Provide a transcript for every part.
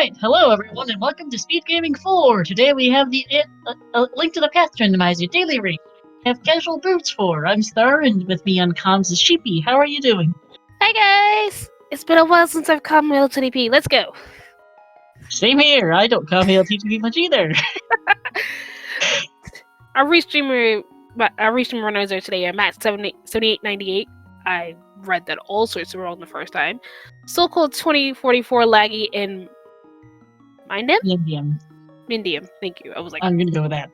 Alright, hello everyone and welcome to Speed Gaming 4! Today we have the Link to the Past Randomizer Daily Read. We have Casual Boots 4. I'm Star, and with me on comms is Sheepy. How are you doing? Hi guys! It's been a while since I've come ALTTP. Let's go! Same here, I don't come ALTTP much either. Our restreamer Randomizer today. I'm at 7898. I read that all sorts of wrong the first time. So-called 2044 laggy in Mindium. Mindium. Thank you. I was like, I'm gonna go with that.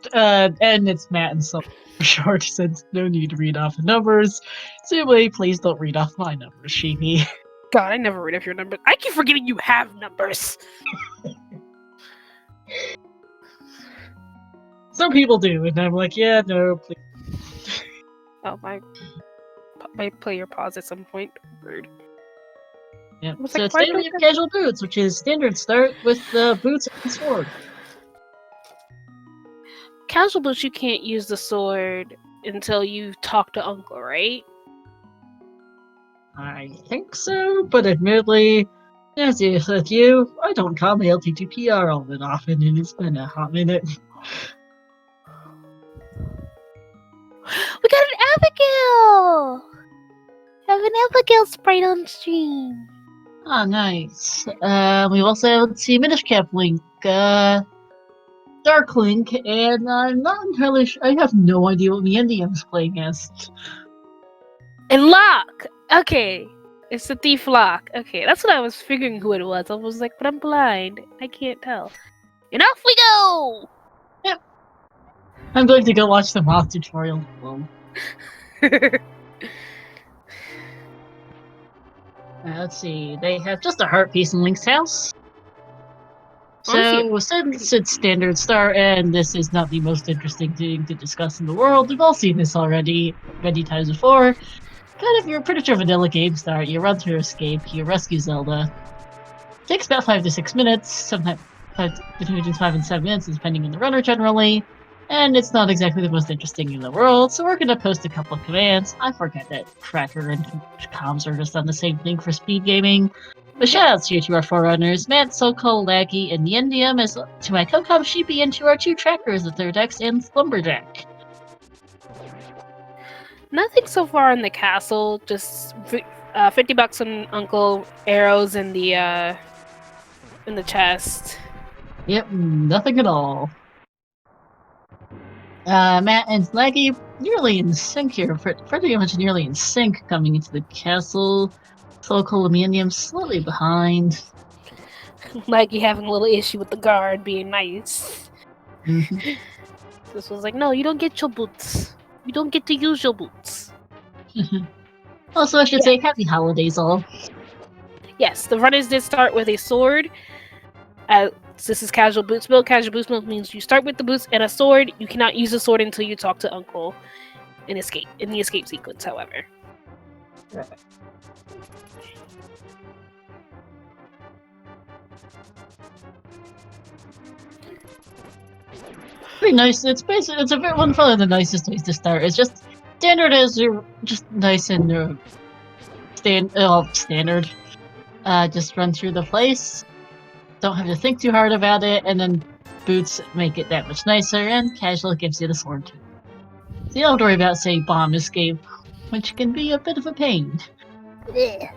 And it's Matt and so for short, since no need to read off the numbers. Simply, please don't read off my numbers, Sheepy. God, I never read off your numbers. I keep forgetting you have numbers. Some people do, and I'm like, yeah, no, please. Oh, my player paused at some point. Rude. Yeah. So today we have Casual Boots, which is standard start with the boots and sword. Casual Boots, you can't use the sword until you talk to Uncle, right? I think so, but admittedly, as is with you, I don't come LTTPR all that often, and it's been a hot minute. We got an Abigail! I have an Abigail sprite on stream. Ah, nice. We also have the Minish Cap Link, Dark Link, and I'm not entirely sure. I have no idea what Miendium's playing as. And Locke! Okay. It's the thief Locke. Okay, that's what I was figuring who it was. I was like, but I'm blind. I can't tell. And off we go! Yep. I'm going to go watch the moth tutorial. Let's see. They have just a heart piece in Link's house. So, since it's standard start, and this is not the most interesting thing to discuss in the world, we've all seen this already many times before. Kind of your pretty sure vanilla game start, you run through escape, you rescue Zelda. Takes about 5 to 6 minutes, sometimes between 5 and 7 minutes, depending on the runner generally. And it's not exactly the most interesting in the world, so we're gonna post a couple of commands. I forget that Tracker and comms are just on the same thing for speed gaming. But shoutouts here to our forerunners, Matt, So-Called Laggy, and Yendium, as to my co-com Sheepy, and to our 2 trackers, the Third X and Slumberjack. Nothing so far in the castle, just $50 on Uncle, arrows in the chest. Yep, nothing at all. Matt and Laggy nearly in sync here, pretty much nearly in sync coming into the castle. So-Called Yendium slightly behind. Laggy having a little issue with the guard being nice. This was like, no, you don't get your boots. You don't get to use your boots. Also, I should say, happy holidays all. Yes, the runners did start with a sword. This is Casual Boots build. Casual Boots build means you start with the boots and a sword. You cannot use a sword until you talk to Uncle in the escape sequence, however. Right. Pretty nice. It's basically one of the nicest ways to start. It's just standard as you're just nice and standard. Just run through the place. Don't have to think too hard about it, and then boots make it that much nicer, and casual gives you the sword too. So you don't have to worry about, say, bomb escape, which can be a bit of a pain. Yeah.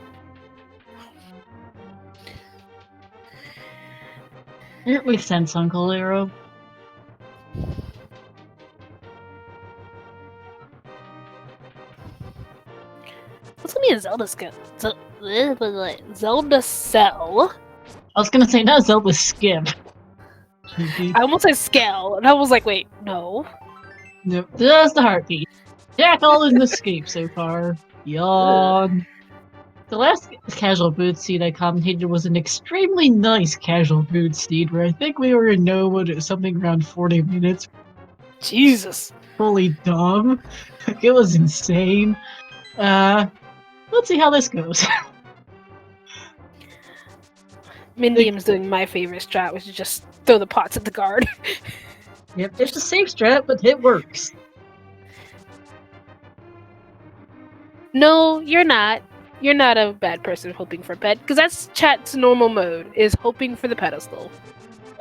It makes sense, Uncle Arrow. What's gonna be a Zelda skill? Zelda cell? I was gonna say, not Zelda skip. I almost said scale, and I was like, wait, no. Nope, just the heartbeat. Jack all in the escape so far. Yawn. The last Casual Boots seed I commentated was an extremely nice Casual Boots seed, where I think we were in something around 40 minutes. Jesus. Fully dumb. It was insane. Let's see how this goes. Mindium's doing my favorite strat, which is just throw the pots at the guard. Yep, it's a safe strat, but it works. No, you're not. You're not a bad person hoping for a pet, because that's chat's normal mode, is hoping for the pedestal.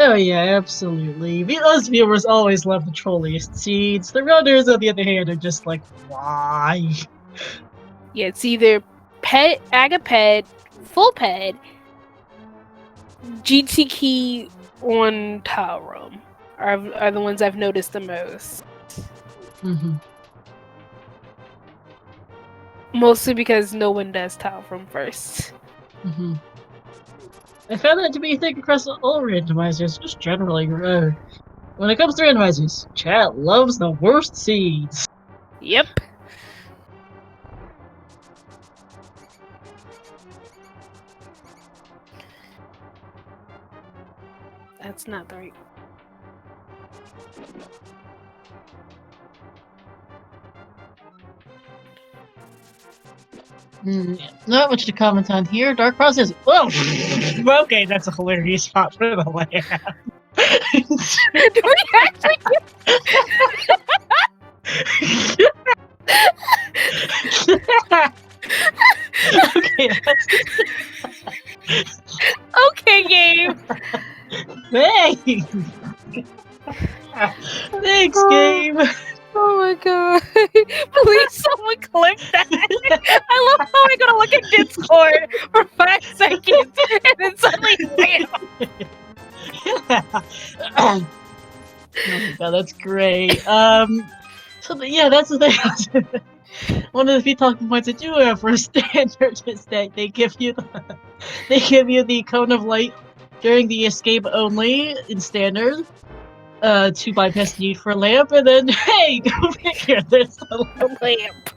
Oh yeah, absolutely. Us viewers always love the trolliest seeds. The runners, on the other hand, are just like, why? Yeah, it's either pet, Agaped, full pet, GT key on Tile Room are the ones I've noticed the most. Mm-hmm. Mostly because no one does Tile Room first. Mm-hmm. I found that to be a thing across all randomizers, just generally. When it comes to randomizers, chat loves the worst seeds. Yep. That's not the right. Not much to comment on here. Dark Process. Whoa! Okay, that's a hilarious spot for the lab. Do we actually Okay, that's... Okay, game. Thanks! Thanks, game! Oh my god. Please someone clip that. I love how I gotta look at Discord for 5 seconds and then suddenly bam! Oh my god, that's great. Yeah, that's the thing. One of the few talking points I do have for standard is that they give you the cone of light during the escape only in standard. To bypass the need for a lamp, and then hey, go figure, there's the lamp.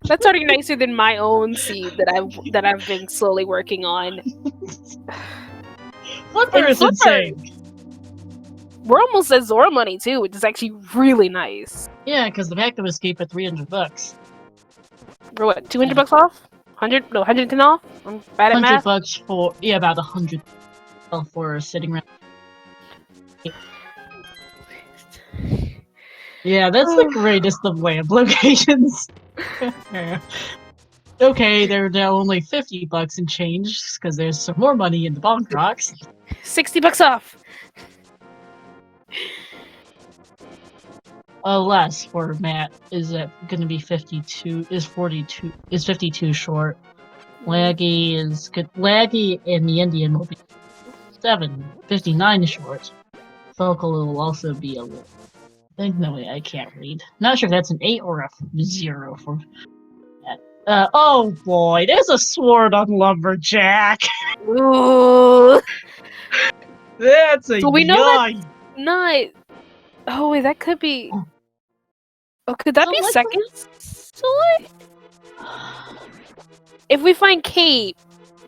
That's already nicer than my own seed that I've been slowly working on. Flipper is insane. We're almost at Zora money too, which is actually really nice. Yeah, because the pack of escape at $300. For what? $200 off? 100? No, 110 off. I'm bad at math. $100 for about 100 for sitting around. Yeah, that's the greatest of lamp locations. Okay, they're now only $50 and change because there's some more money in the bonk rocks. $60 off. Less for Matt is going to be 52. Is 42? Is 52 short? Laggy is good. Laggy and the Indian will be 59 short. Focal will also be a little. I think no way I can't read. Not sure if that's an 8 or a 0 for that. Oh boy, there's a sword on Lumberjack. Ooh. That's a so we know that's not. Oh wait, that could be. Oh, could that be second sword? If we find Kate,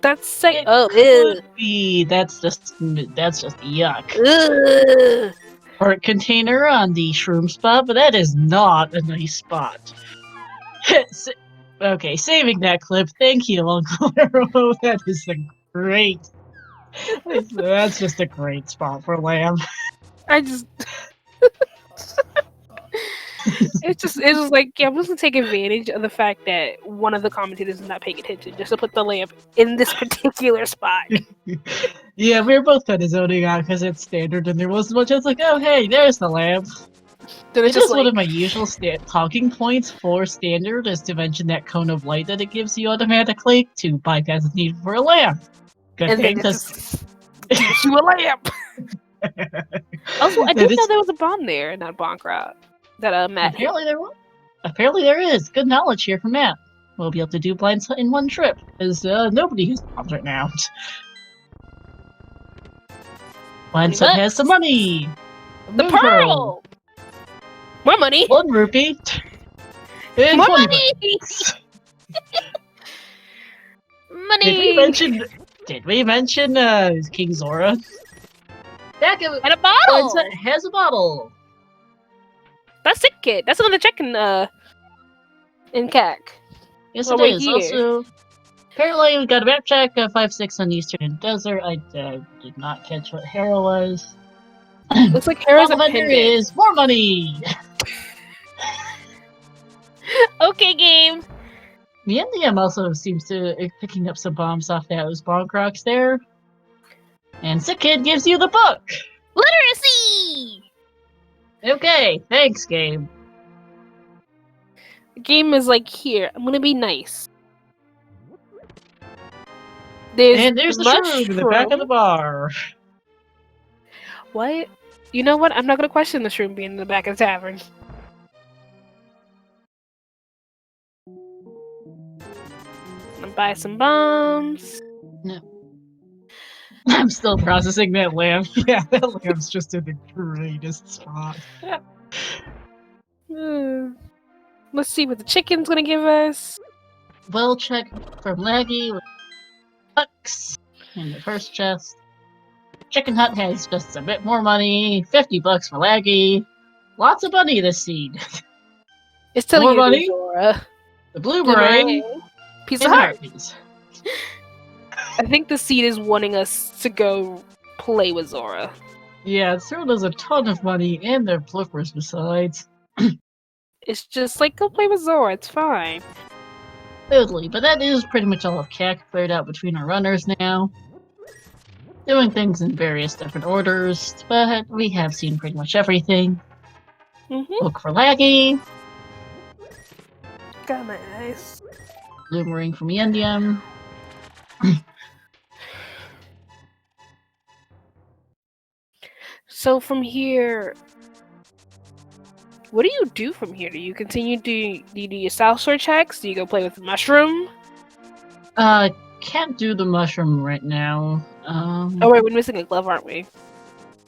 that's second. Oh, could be. That's just yuck. Ugh. Heart container on the shroom spot, but that is not a nice spot. Okay, saving that clip. Thank you, Uncle Arrow. That is a great. That's just a great spot for Lamb. It's just like, yeah, I'm just gonna take advantage of the fact that one of the commentators is not paying attention, just to put the lamp in this particular spot. Yeah, we were both kind of zoning out because it's standard, and there wasn't much. I was like, oh hey, there's the lamp. It's just like... one of my usual talking points for standard is to mention that cone of light that it gives you automatically to bypass the need for a lamp. Good and thing, then it just gives you a lamp. Also, I didn't know there was a bomb there in that bonk route that Matt. Apparently there is. Good knowledge here from Matt. We'll be able to do blinds in one trip, because nobody uses bombs right now. Blind Hut has some money! The pearl! More money! 1 rupee! And more money! Money! Did we mention King Zora? And a bottle! Blind Hut has a bottle! That's sick, kid. That's another check in CAC. Yes, it is. Also, apparently we got a map check 5-6 on Eastern Desert. I did not catch what Hera was. Looks like Hera's a vendor is more money! Okay, game. The NDM also seems to be picking up some bombs off those bomb crocs there. And Sick Kid gives you the book! Literacy! Okay, thanks, game. The game is like, here, I'm gonna be nice. There's the shroom in the back of the bar. What? You know what? I'm not gonna question the shroom being in the back of the tavern. I'm gonna buy some bombs. No. I'm still processing that lamp. Yeah, that lamp's just in the greatest spot. Let's see what the chicken's gonna give us. Well, check from Laggy with bucks in the first chest. Chicken Hut has just a bit more money. 50 bucks for Laggy. Lots of money this seed. It's telling more you money. Zora. The Bloomerang. Piece of heart. Heartbeats. I think the seed is wanting us to go play with Zora. Yeah, Zora does a ton of money and their bloopers besides. It's just like, go play with Zora, it's fine. Totally, but that is pretty much all of CAC cleared out between our runners now. Doing things in various different orders, but we have seen pretty much everything. Look for Laggy. Got my eyes. Bloomerang from Yendium. So from here, what do you do from here? Do you continue do you do your South Shore checks? Do you go play with the mushroom? Can't do the mushroom right now. Oh wait, we're missing a glove, aren't we?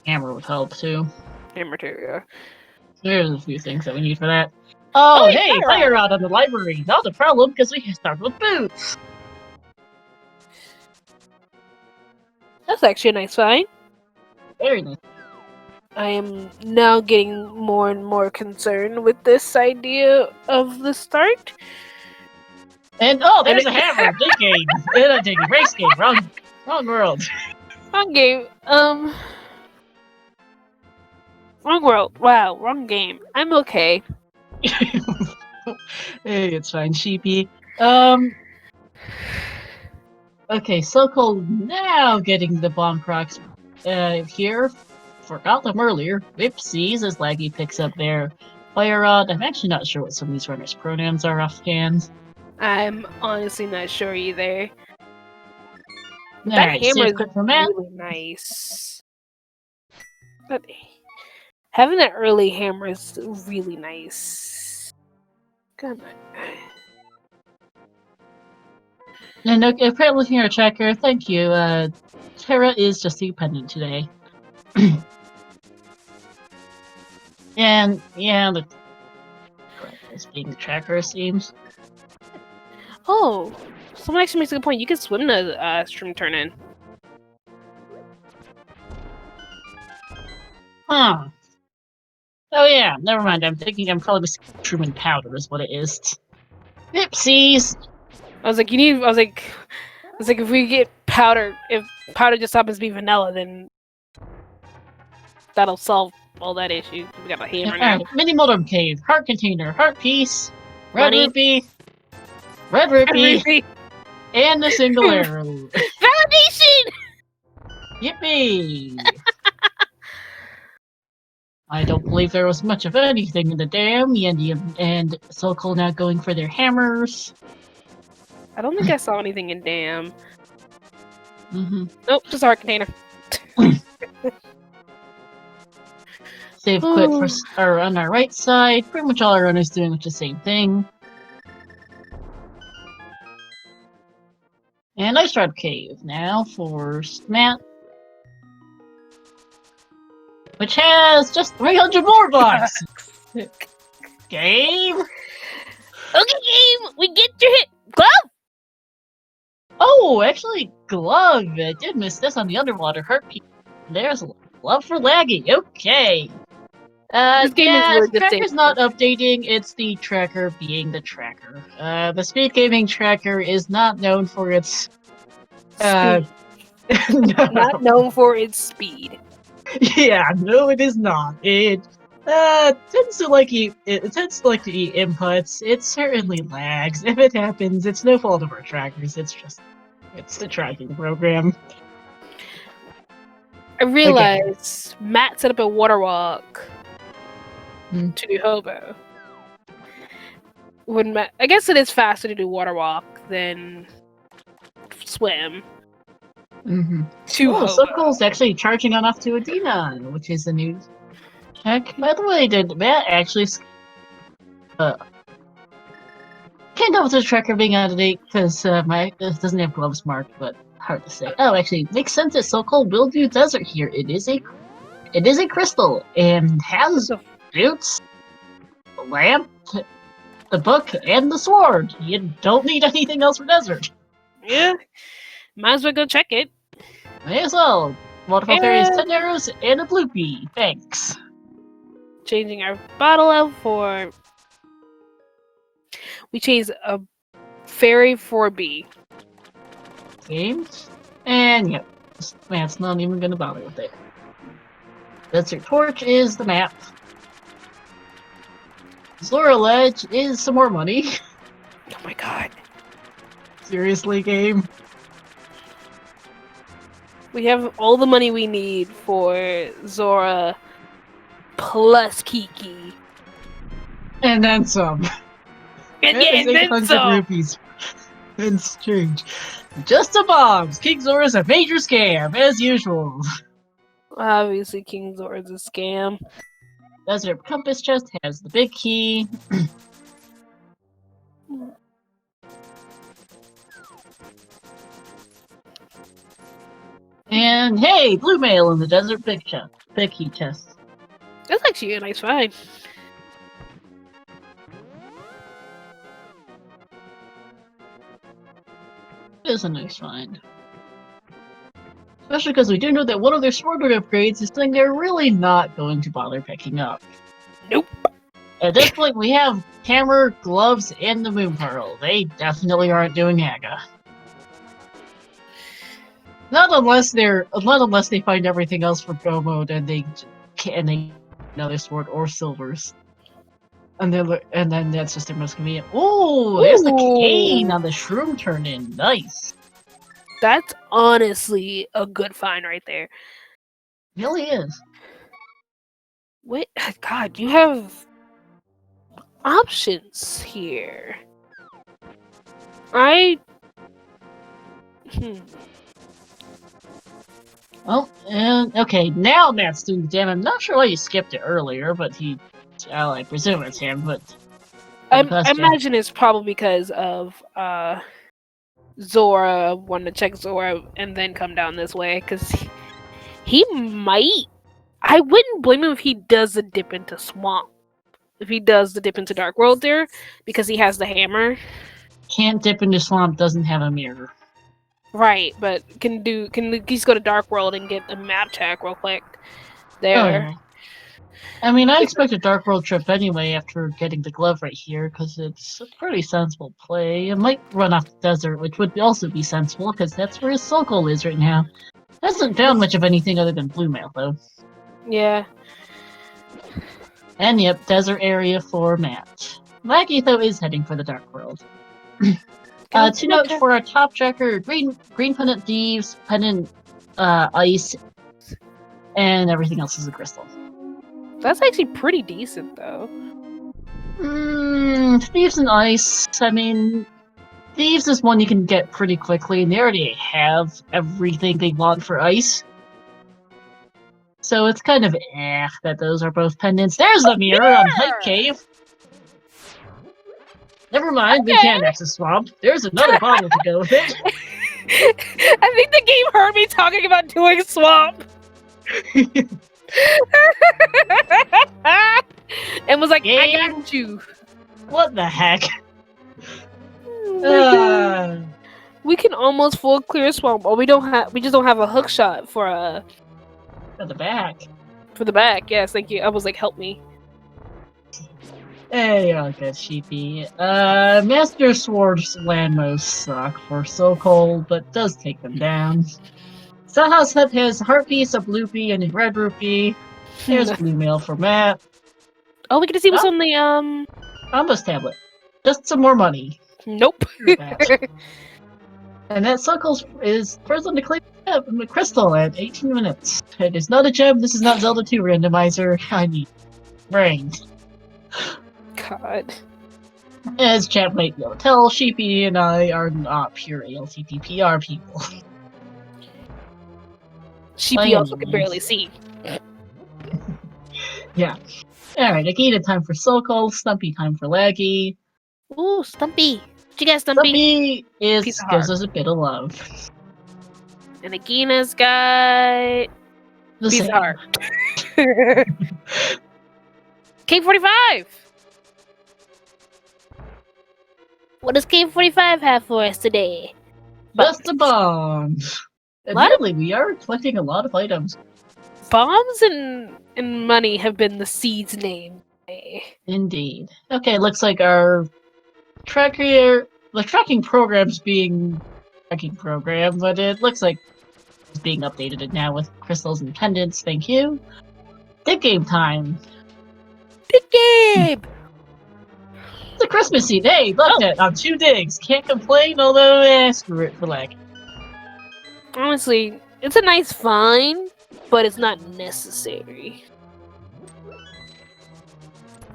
Hammer would help too. Hammer too, yeah. There's a few things that we need for that. Oh, hey, fire rod in the library. Not a problem because we can start with boots. That's actually a nice find. Very nice. I am now getting more and more concerned with this idea of the start. And there's a hammer. Big game. Not big game. Race game. Wrong world. Wrong game. Wrong world. Wow, wrong game. I'm okay. Hey, it's fine, sheepy. Okay, so-called now getting the bomb crocs here. Forgot them earlier. Whoopsies, as Laggy picks up their fire rod. I'm actually not sure what some of these runners' pronouns are offhand. I'm honestly not sure either. That hammer is really nice. Having that early hammer is really nice. Come on. And apparently looking at our tracker, thank you. Terra is just dependent today. And yeah, the being the tracker seems. Oh, someone actually makes a good point. You can swim the stream turn in. Huh. Oh yeah, never mind. I'm thinking I'm probably missing Truman powder is what it is. Oopsies. I was like, if we get powder, if powder just happens to be vanilla, then that'll solve all that issue. We got a hammer now. Mini Modem Cave, heart container, heart piece, red Money. rupee, red rupee, and a single arrow. Validation! Yippee! I don't believe there was much of anything in the dam. Yendium and Sokol now going for their hammers. I don't think I saw anything in dam. Nope, just a heart container. Save quit for on our right side. Pretty much all our runners doing the same thing. And Ice Rod Cave now for Matt. Which has just 300 more bucks! Game? Okay, game! We get your hit! Glove! Oh, actually, glove! I did miss this on the underwater hurt piece. There's a glove for Laggy. Okay. This game is really the tracker's not updating, it's the tracker being the tracker. The speed gaming tracker is not known for its no. Not known for its speed. Yeah, no it is not. It It tends to like to eat inputs. It certainly lags. If it happens, it's no fault of our trackers. It's the tracking program. I realized Matt set up a water walk Hmm. to do hobo. I guess it is faster to do water walk than swim. Mm-hmm. To hobo. Sokol's actually charging on off to Adina, which is the new check. By the way, did Matt actually can't tell with the tracker being out of date because it doesn't have gloves marked, but hard to say. Oh, actually, makes sense that Sokol will do desert here. It is a crystal and has boots, the lamp, the book, and the sword. You don't need anything else for desert. Yeah, might as well go check it. May as well. Waterfall Fairy is 10 arrows and a bloopy. Thanks. Changing our bottle out for. We changed a fairy for B. Games. And yep, Matt's not even gonna bother with it. Desert Torch is the map. Zora Ledge is some more money. Oh my god. Seriously, game? We have all the money we need for Zora plus Kiki. And then some. And then some. Rupees. And strange. Just a bombs! King Zora's a major scam, as usual. Obviously, King Zora's a scam. Desert Compass Chest has the big key. And hey, blue mail in the desert big key chest. That's actually a nice find. It is a nice find. Especially because we do know that one of their sword upgrades is something they're really not going to bother picking up. Nope. At this point, we have hammer, gloves, and the moon pearl. They definitely aren't doing Haga. Not unless they find everything else for Go mode and they another sword or silvers. And then that's just their most convenient. Ooh, there's the cane on the shroom turn in. Nice. That's honestly a good find right there. It really is. Wait, God, you have options here. Well, and okay, now Matt's doing the damn. I'm not sure why you skipped it earlier, but I presume it's him, but I imagine it's probably because of Zora wanting to check Zora and then come down this way, because he might. I wouldn't blame him if he does the dip into Swamp. If he does the dip into Dark World there, because he has the hammer. Can't dip into Swamp, doesn't have a mirror. Right, but can just go to Dark World and get a map check real quick there. Oh, yeah. I mean, I expect a Dark World trip anyway after getting the glove right here, because it's a pretty sensible play. It might run off the desert, which would also be sensible, because that's where his Sokol is right now. Hasn't found much of anything other than blue mail, though. Yeah. And yep, desert area for Matt. Maggie, though, is heading for the Dark World. To note for our top tracker, green pendant thieves, pendant ice, and everything else is a crystal. That's actually pretty decent, though. Thieves and ice. I mean, thieves is one you can get pretty quickly, and they already have everything they want for ice. So it's kind of that those are both pendants. There's the mirror on Hype Cave. Never mind, we can't access Swamp. There's another bottle to go with it. I think the game heard me talking about doing Swamp. And was like, Game? I got you. What the heck? We can almost full clear Swamp, or we just don't have a hook shot for the back. For the back, yes, thank you. I was like, help me. Hey, okay, sheepy. Master Sword's landmos suck for Sokol, but does take them down. Saha's Hut has Heart Piece, a Bloopy, and a Red Rupee. There's blue mail for Matt. Oh, we get to see what's Oh. on the Combos tablet. Just some more money. Nope. And that circle is first on the claim crystal at 18 minutes. It is not a gem. This is not Zelda 2 randomizer. I need brain. God. As chat might be able to tell, Sheepy and I are not pure ALTTPR people. Sheepy also can barely see. Yeah. Alright, Agita time for Sokol, Stumpy time for Laggy. Ooh, Stumpy. What you got, Stumpy? Stumpy Piece of gives heart. us a bit of love. And Agina's got The piece same. of heart. K45! What does K45 have for us today? Just a bomb. Admittedly, we are collecting a lot of items. Bombs and money have been the seed's name. Indeed. Okay, looks like our tracking program's being tracking program, but it looks like it's being updated now with crystals and pendants. Thank you. Dig game time. Dig game. It's a Christmassy day. Look at on 2 digs. Can't complain. Although, screw it for lag. Honestly, it's a nice find, but it's not necessary.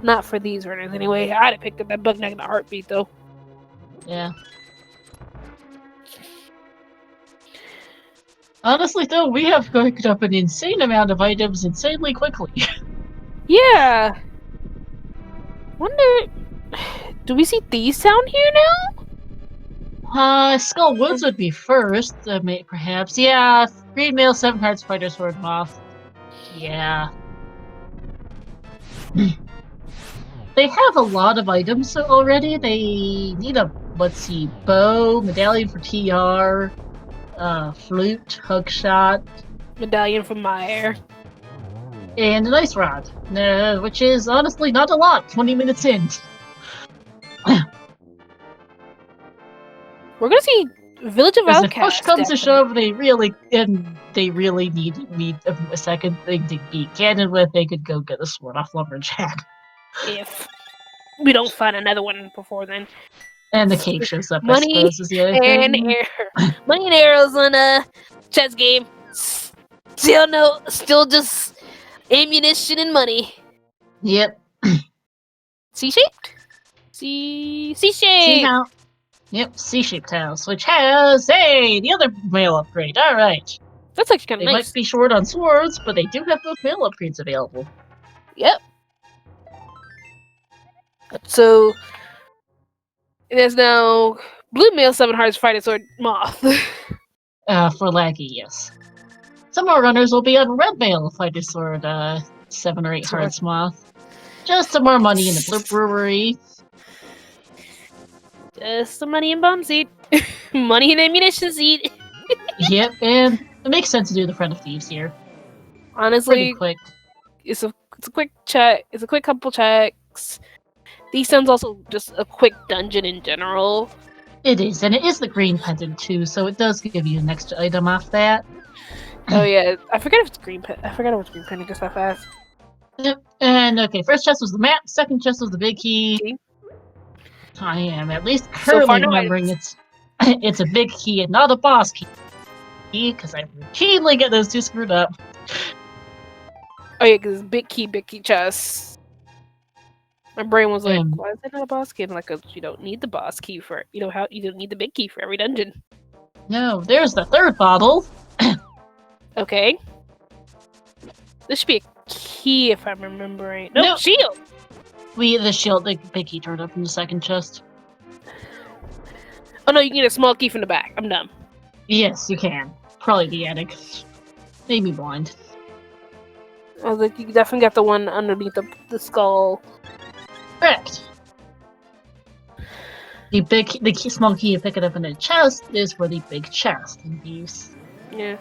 Not for these runners anyway. I'd have picked up that bug neck in a heartbeat though. Yeah. Honestly, though, we have picked up an insane amount of items insanely quickly. Yeah. Wonder, do we see these down here now? Skull Woods would be first, perhaps. Yeah, Green Mail, 7 Hearts, Fighter Sword, Moth. Yeah. They have a lot of items already. They need a, let's see, bow, medallion for TR, flute, hookshot, Medallion from Meyer. and an ice rod, which is honestly not a lot. 20 minutes in. We're gonna see Village of Outcasts. If push comes to shove, they really need a second thing to beat Ganon with. They could go get a sword off Lumberjack. If we don't find another one before then. And the cave shows up, Money I suppose, is the other and thing. money and arrows on a chess game. Still just ammunition and money. Yep. C-shaped? C-shaped! Yep, C-shaped house, which has, the other mail upgrade. Alright. That's actually kind They of nice. might be short on swords, but they do have both mail upgrades available. Yep. So, there's now Blue Mail 7 Hearts Fighting Sword Moth. For Laggy, yes. Some more runners will be on Red Mail Fighter Sword, 7 or 8 Hearts Moth. Just some more money in the Blue Brewery. Just some money and bomb seed. Money and ammunition seed. Yep, and it makes sense to do the Friend of Thieves here. Honestly, pretty quick. It's a quick check. It's a quick couple checks. These sounds also just a quick dungeon in general. It is, and it is the green pendant too, so it does give you an extra item off that. Oh yeah, I forget if it's green pendant. I forgot it was green pendant just that fast. Yep. And okay, first chest was the map, second chest was the big key. Okay. I am at least currently remembering it's a big key and not a boss key, because I routinely get those two screwed up. Oh yeah, because big key chest. My brain was like, why is that not a boss key? I'm like, you don't need the boss key for you don't need the big key for every dungeon. No, there's the third bottle. Okay. This should be a key if I'm remembering. No, shield! The shield, the big key turned up in the second chest. Oh no, you can get a small key from the back. I'm dumb. Yes, you can. Probably the attic. Made me blind. I was like, you definitely got the one underneath the skull. Correct. The small key you pick it up in the chest is for the big chest in use. Yeah.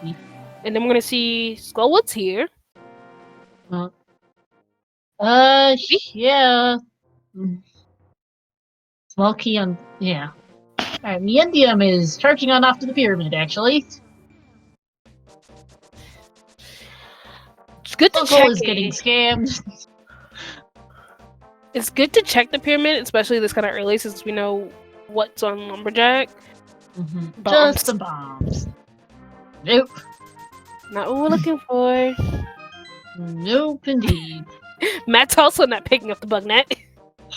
And then we're gonna see Skullwood's here. Yeah. Small key on, yeah. Alright, Miendium is charging on off to the pyramid, actually. It's good to Local check is getting scammed. It's good to check the pyramid, especially this kind of early, since we know what's on Lumberjack. Bombs. Just the bombs. Nope. Not what we're looking for. Nope, indeed. Matt's also not picking up the bug net.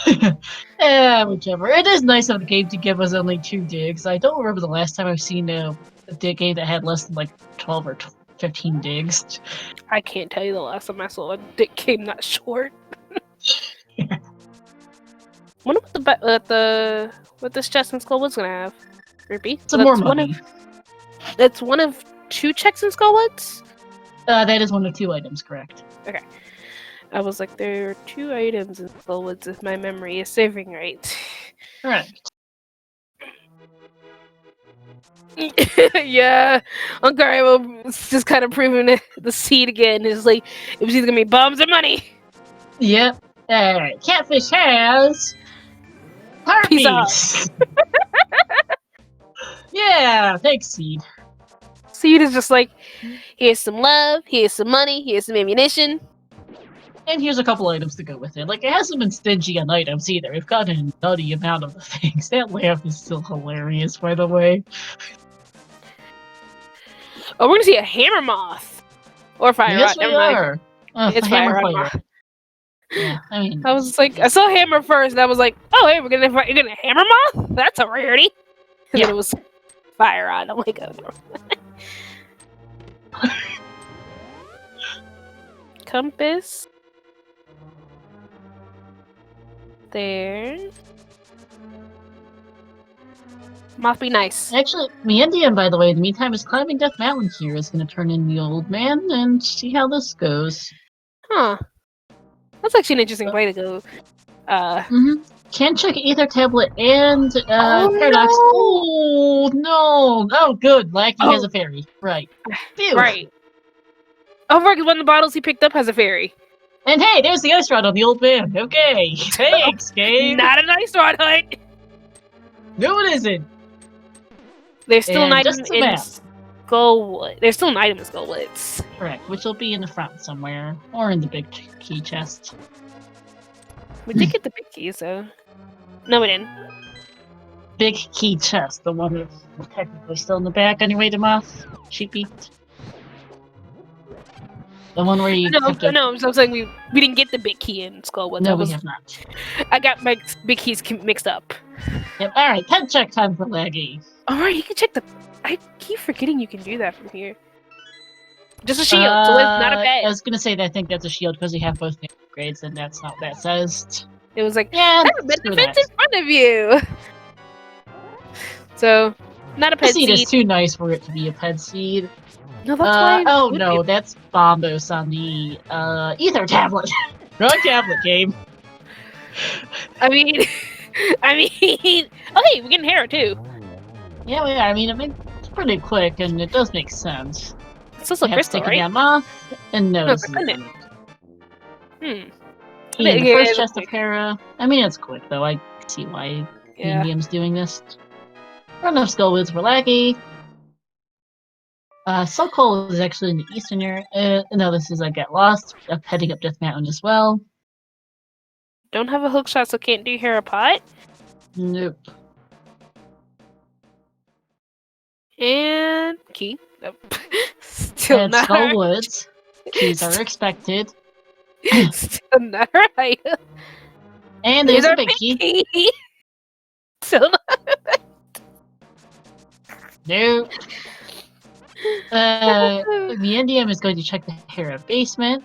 Whichever. It is nice of the game to give us only 2 digs. I don't remember the last time I've seen a game that had less than like 12 or 15 digs. I can't tell you the last time I saw a dick game that short. Yeah. Wonder what this chest and skull was gonna have. Ruby? Some more money. That's one of 2 checks and skullwoods? That is one of 2 items, correct. Okay. I was like, there are 2 items in skullwoods if my memory is serving right. Correct. Yeah, Uncle was just kind of proving the seed again. It's like, it was either gonna be bombs or money. Yep. Catfish has Peace out. herpes. Yeah, thanks, Seed. Seed is just like, here's some love, here's some money, here's some ammunition. And here's a couple items to go with it. Like, it hasn't been stingy on items either. We've got a nutty amount of the things. That laugh is still hilarious, by the way. Oh, we're gonna see a hammer moth. Or fire Yes, rod. we are. It's hammer fire fire. rod. Yeah, I mean... I was like, I saw hammer first, and I was like, oh, hey, you're gonna hammer moth? That's a rarity. And Yeah. then it was fire rod. I'm like, oh, no. Compass. There. Must be nice. Actually, Indian, by the way, in the meantime, is climbing Death Mountain here. Is going to turn in the old man and see how this goes. Huh. That's actually an interesting way to go. Can check Ether Tablet and Paradox. No! Oh, no! Oh, good. Lackey has a fairy. Right. Phew. Right. Oh, right, because one of the bottles he picked up has a fairy. And hey, there's the ice rod on the old man. Okay. Thanks, game. Not a nice rod hunt. No, it isn't. There's still an And item just the in map. Skullwood. There's still an item in Skullwoods. Correct, which will be in the front somewhere. Or in the big key chest. We did get the big keys, though. No, we didn't. Big key chest, the one that's technically still in the back on your way to Moth. Sheepy. The one where you have to... No, I'm saying we didn't get the big key in Skullwood. No, we have not. I got my big keys mixed up. Yep, alright, pet check time for Laggy. Alright, you can check the... I keep forgetting you can do that from here. Just a shield, so it's not a bed. I was gonna say that I think that's a shield because you have both upgrades, and that's not what that says. It was like, Yeah, there's a bed defense in front of you! So, not a The pet seed seed. is too nice for it to be a pet seed. No, that's why. Oh no, that's Bombos on the Ether Tablet. Wrong tablet game. I mean, oh hey, we're getting Hera too. Yeah, we are. I mean, it's pretty quick, and it does make sense. It's also crystal, right? Taking Moth, and no, No, this it's a isn't. Hmm. Yeah, the Yeah, first it's chest of quick. Hera. I mean, it's quick though. I see why Yeah. Medium's doing this. Run of Skullwoods for Laggy. Soul Coal is actually in the eastern area. No, this is Get Lost. Heading up Death Mountain as well. Don't have a hook shot, so can't do Hera pot. Nope. And key. Nope. Still And not right. Skullwoods. Keys are expected. Still not right. And there's a big key. Still not. Nope. The NDM is going to check the Hera basement.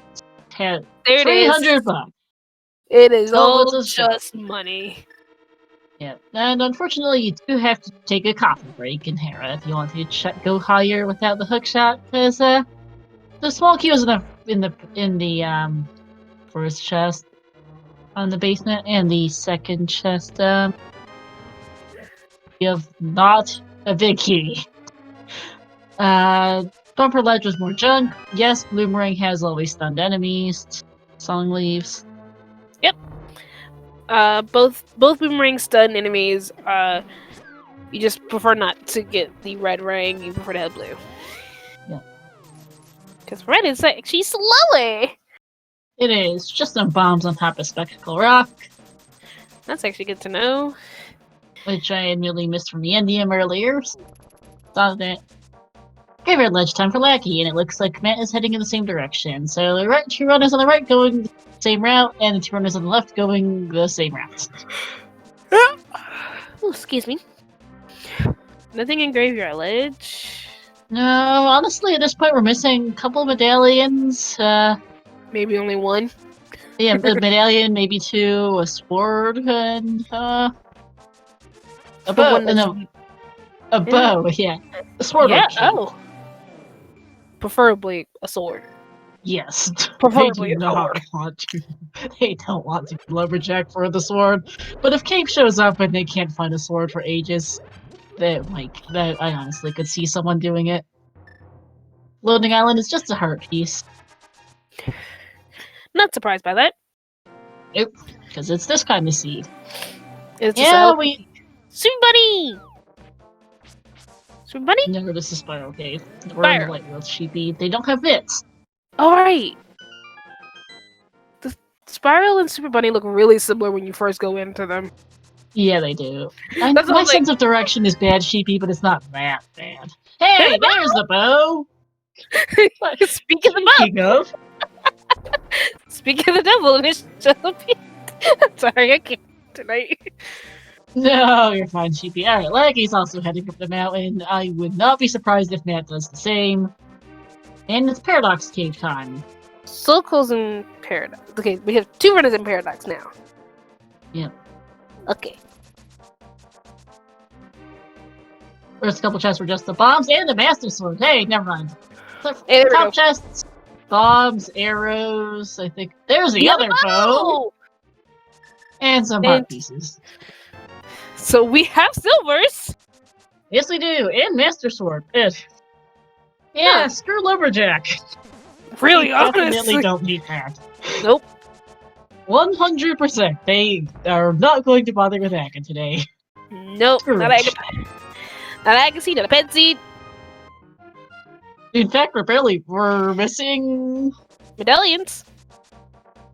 There it $300 is. bucks. It is So all it's a shot. just money. Yeah, and unfortunately, you do have to take a coffee break in Hera if you want to go higher without the hook shot, because the small key was in the first chest on the basement, and the second chest you have not a big key. Bumper Ledge was more junk. Yes, Bloomerang has always stunned enemies. Song leaves. Both boomerang stun enemies. You just prefer not to get the red ring. You prefer to have blue. Yeah. Because red is like she's slower. It is just some bombs on top of Spectacle Rock. That's actually good to know. Which I immediately missed from the Endium earlier. Saw that. Favorite lunchtime for Lackey, and it looks like Matt is heading in the same direction. So the right two runners on the right going the same route, and the two runners on the left going the same route. Oh, excuse me. Nothing in Graveyard Ledge. No, honestly, at this point we're missing a couple of medallions. Maybe only one. Yeah, a medallion, maybe two, a sword, and a bow. one that's- No, a bow. Yeah, a sword. Yeah. Or cape. Oh. Preferably a sword. Yes. Preferably They do not want to. They don't want to be lumberjack for the sword. But if Cape shows up and they can't find a sword for ages, that I honestly could see someone doing it. Loading Island is just a heart piece. Not surprised by that. Nope, because it's this kind of seed. It's Yeah, Sweet Bunny! Sweet Bunny? No, this is Spiral Cave. We're in the Light World, Sheepy. They don't have bits. Alright. The Spiral and Super Bunny look really similar when you first go into them. Yeah, they do. My sense of direction is bad, Sheepy, but it's not that bad. Hey, there's the bow! Speaking of Speaking of the devil, initial. Sorry, I can't tonight. No, you're fine, Sheepy. Alright, Laggy's also heading up the mountain. I would not be surprised if Matt does the same. And it's Paradox Cave time. Soulco's in Paradox. Okay, we have two runners in Paradox now. Yep. Okay. First couple chests were just the bombs and the Master Sword. Hey, never mind. Hey, Top chests, bombs, arrows, I think. There's the other bow! And some heart pieces. So we have silvers! Yes, we do! And Master Sword. Yeah, screw Lumberjack. Really, Definitely honestly. don't need that. Nope. 100%. They are not going to bother with Akin today. Nope. Not I can see, not a pet seed. In fact, we're missing Medallions.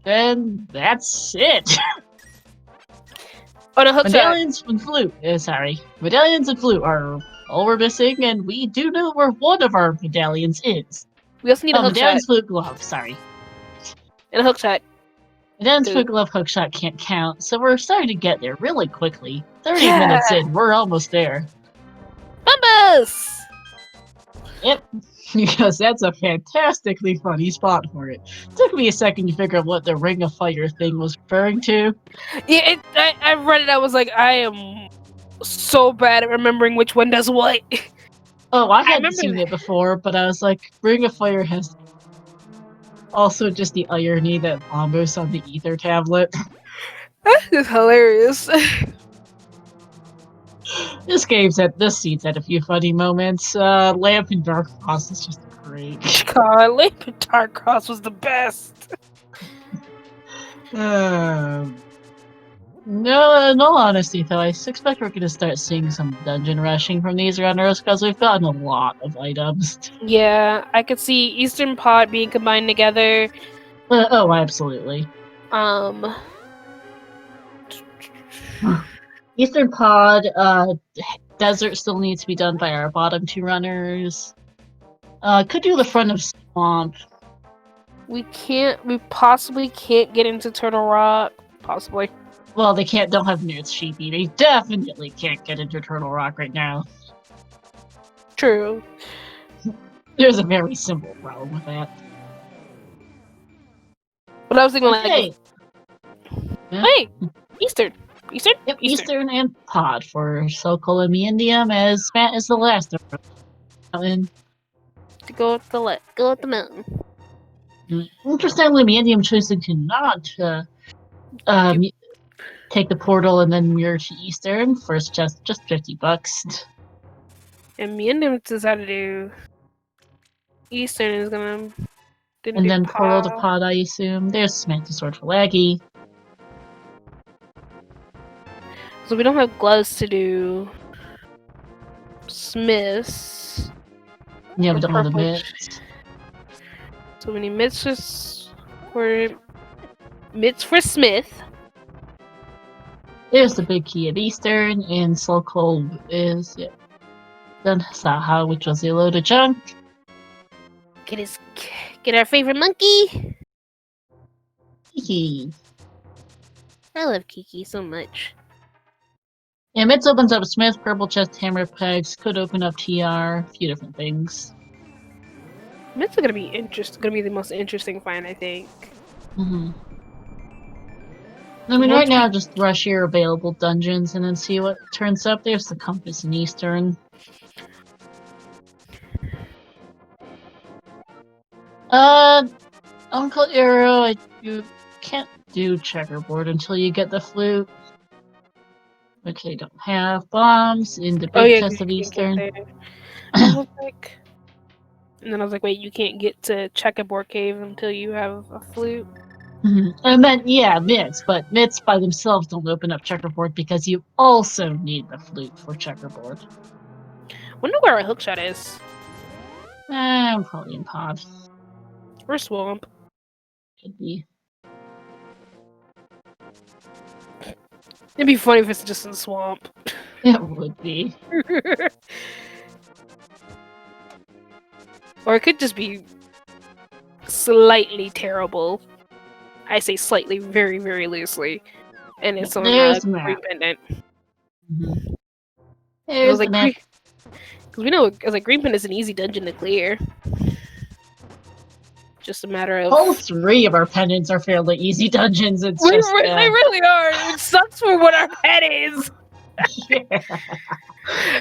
and that's it. Oh no, hook Medallions and flute. Medallions and flute are all we're missing, and we do know where one of our medallions is. We also need a hook shot. Medallions, flute, glove. Sorry. And a hook shot. Medallions, flute, glove, hook shot can't count, so we're starting to get there really quickly. 30 minutes in, we're almost there. Bumbus! Yep. Because that's a fantastically funny spot for it. Took me a second to figure out what the Ring of Fire thing was referring to. Yeah, I read it, I was like, I am so bad at remembering which one does what. Oh, I hadn't seen it before, but I was like, Ring of Fire has also just the irony that Bombos on the Ether tablet. It's hilarious. This seed's had a few funny moments. Lamp and Dark Cross is just great. God, Lamp and Dark Cross was the best. No, in all honesty, though, I expect we're going to start seeing some dungeon rushing from these runners because we've gotten a lot of items. Yeah, I could see Eastern Pod being combined together. Oh, absolutely. Eastern Pod, Desert still needs to be done by our bottom two runners. Could do the front of Swamp. We possibly can't get into Turtle Rock. Possibly. Well, they don't have Nerds Sheepy. They definitely can't get into Turtle Rock right now. True. There's a very simple problem with that. But I was thinking Hey, Eastern. Yep, Eastern and Pod for Sokol and Meandium, as Matt is the last of them. To go up the mountain. Interestingly, Meandium choosing to not take the portal and then mirror to Eastern. First just $50. And Meandium decided to do Eastern is gonna and then portal to Pod, I assume. There's Mantis Sword for Laggy. So we don't have gloves to do Smiths. Yeah, we don't have the mitts. So we need mitts for Smith. There's the big key of Eastern, and Soul Cold is done Saha, which was a load of junk. Get our favorite monkey. Kiki. I love Kiki so much. Yeah, Mitz opens up Smith, Purple Chest, Hammer Pegs, could open up TR, a few different things. Mit's gonna be the most interesting find, I think. Mm-hmm. I mean, right now, just rush your available dungeons and then see what turns up. There's the Compass in Eastern. Uncle Arrow, you can't do checkerboard until you get the flute, which they don't have. Bombs in the big chest of Eastern. I was like, and then I was like, wait, you can't get to checkerboard cave until you have a flute. And then, yeah, Mitts, but Mitts by themselves don't open up checkerboard because you also need the flute for checkerboard. Wonder where a hookshot is. Probably in pod. Or swamp. Could be. It'd be funny if it's just in the swamp. It would be. Or it could just be slightly terrible. I say slightly very, very loosely. And it's on a green pendant. There's the map. Because we know, green pendant is an easy dungeon to clear. Just a matter of... All three of our pendants are fairly easy dungeons. They really are. It sucks for what our pet is. Yeah.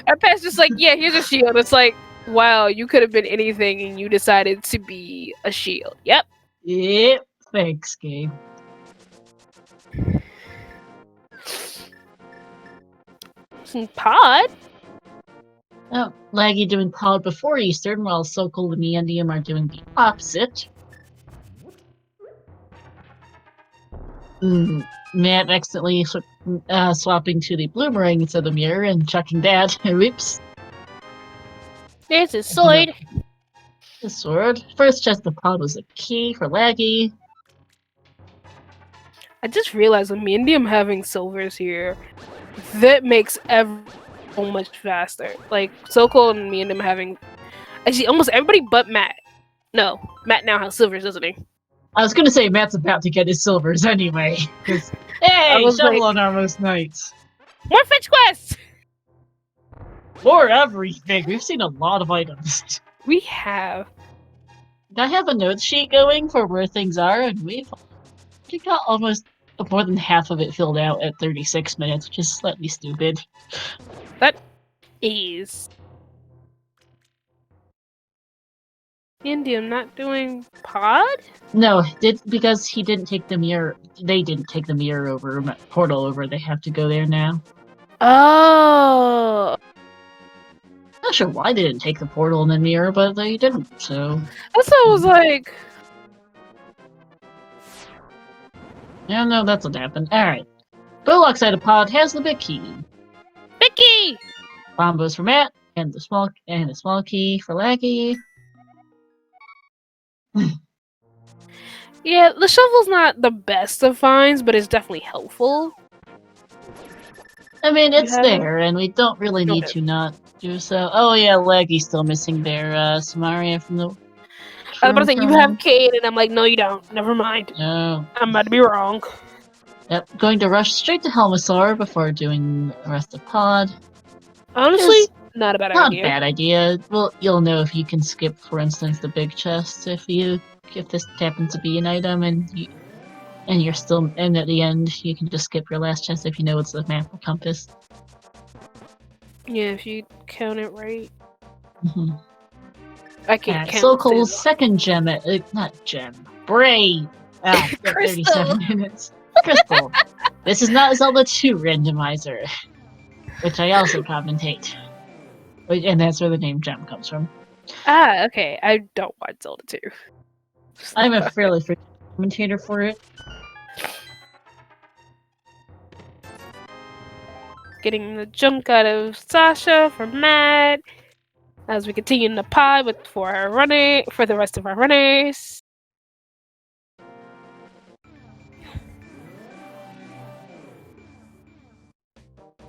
Our pet's just like, yeah, here's a shield. It's like, wow, you could have been anything and you decided to be a shield. Yep. Yep. Thanks, game. Some pod? Oh, Laggy doing pod before Eastern, while Sokol and Neandium are doing the opposite. Matt accidentally swapping to the bloomerang instead of the mirror and chucking that. Whoops. There's his sword. The sword. First chest of pod was a key for Laggy. I just realized with Neandium having silvers here, that makes everything so much faster. Like, Sokol and Neandium having... Actually, almost everybody but Matt. No, Matt now has silvers, doesn't he? I was gonna say Matt's about to get his silvers anyway. Because, hey, shovel on our most nights. More fetch quests! More everything. We've seen a lot of items. We have. I have a note sheet going for where things are, and we got almost more than half of it filled out at 36 minutes, which is slightly stupid. That is... Neandium not doing pod? No, because he didn't take the mirror. They didn't take the mirror over, portal over. They have to go there now. Oh. Not sure why they didn't take the portal and the mirror, but they didn't. So that's what I was like. Yeah, no, that's what happened. All right, Bullock side of pod has the big key. Big key. Bombos for Matt and the small key for Laggy. Yeah, the shovel's not the best of finds, but it's definitely helpful. I mean, it's there, and we don't really need to not do so. Oh yeah, Laggy's still missing their Samaria from the... I was about to say, you have Kate, and I'm like, no you don't. Never mind. No. I'm about to be wrong. Yep, going to rush straight to Helmasaur before doing the rest of pod. Honestly, not a bad idea. Not a bad idea. Well, you'll know if you can skip, for instance, the big chest if this happens to be an item and you're still, and at the end you can just skip your last chest if you know it's the map or compass. Yeah, if you count it right. Mm-hmm. I can't count. Sokol's second gem not gem. Braid. Crystal. 37 minutes. Crystal. This is not Zelda 2 randomizer, which I also commentate. And that's where the name gem comes from. Ah, okay. I don't watch Zelda 2. I'm a fairly frequent commentator for it. Getting the junk out of Sasha from Matt as we continue in the pod for the rest of our runners.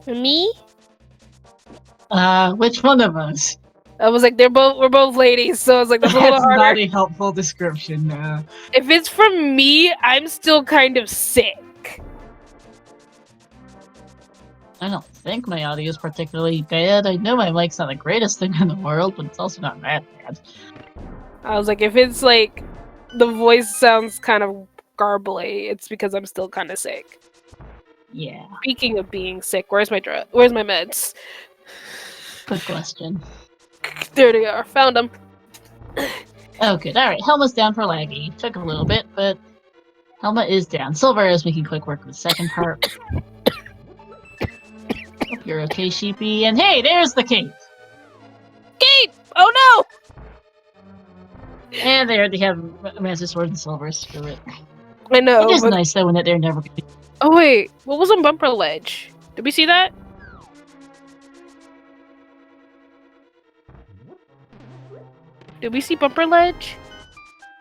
Me? Which one of us? I was like, we're both ladies, so I was like, that's a little That's harder. not a helpful description. If it's from me, I'm still kind of sick. I don't think my audio is particularly bad. I know my mic's not the greatest thing in the world, but it's also not that bad. I was like, if it's like the voice sounds kind of garbly, it's because I'm still kind of sick. Yeah. Speaking of being sick, where's my meds? Good question. There they are. Found them. Oh, good. Alright, Helma's down for laggy. Took a little bit, but Helma is down. Silver is making quick work of the second part. Hope you're okay, Sheepy. And hey, there's the cape! Cape! Oh no! And they already have Master Sword and Silver. Screw it. I know. It is but... nice though when they're never. Oh wait, what was on Bumper Ledge? Did we see that? Did we see Bumper Ledge?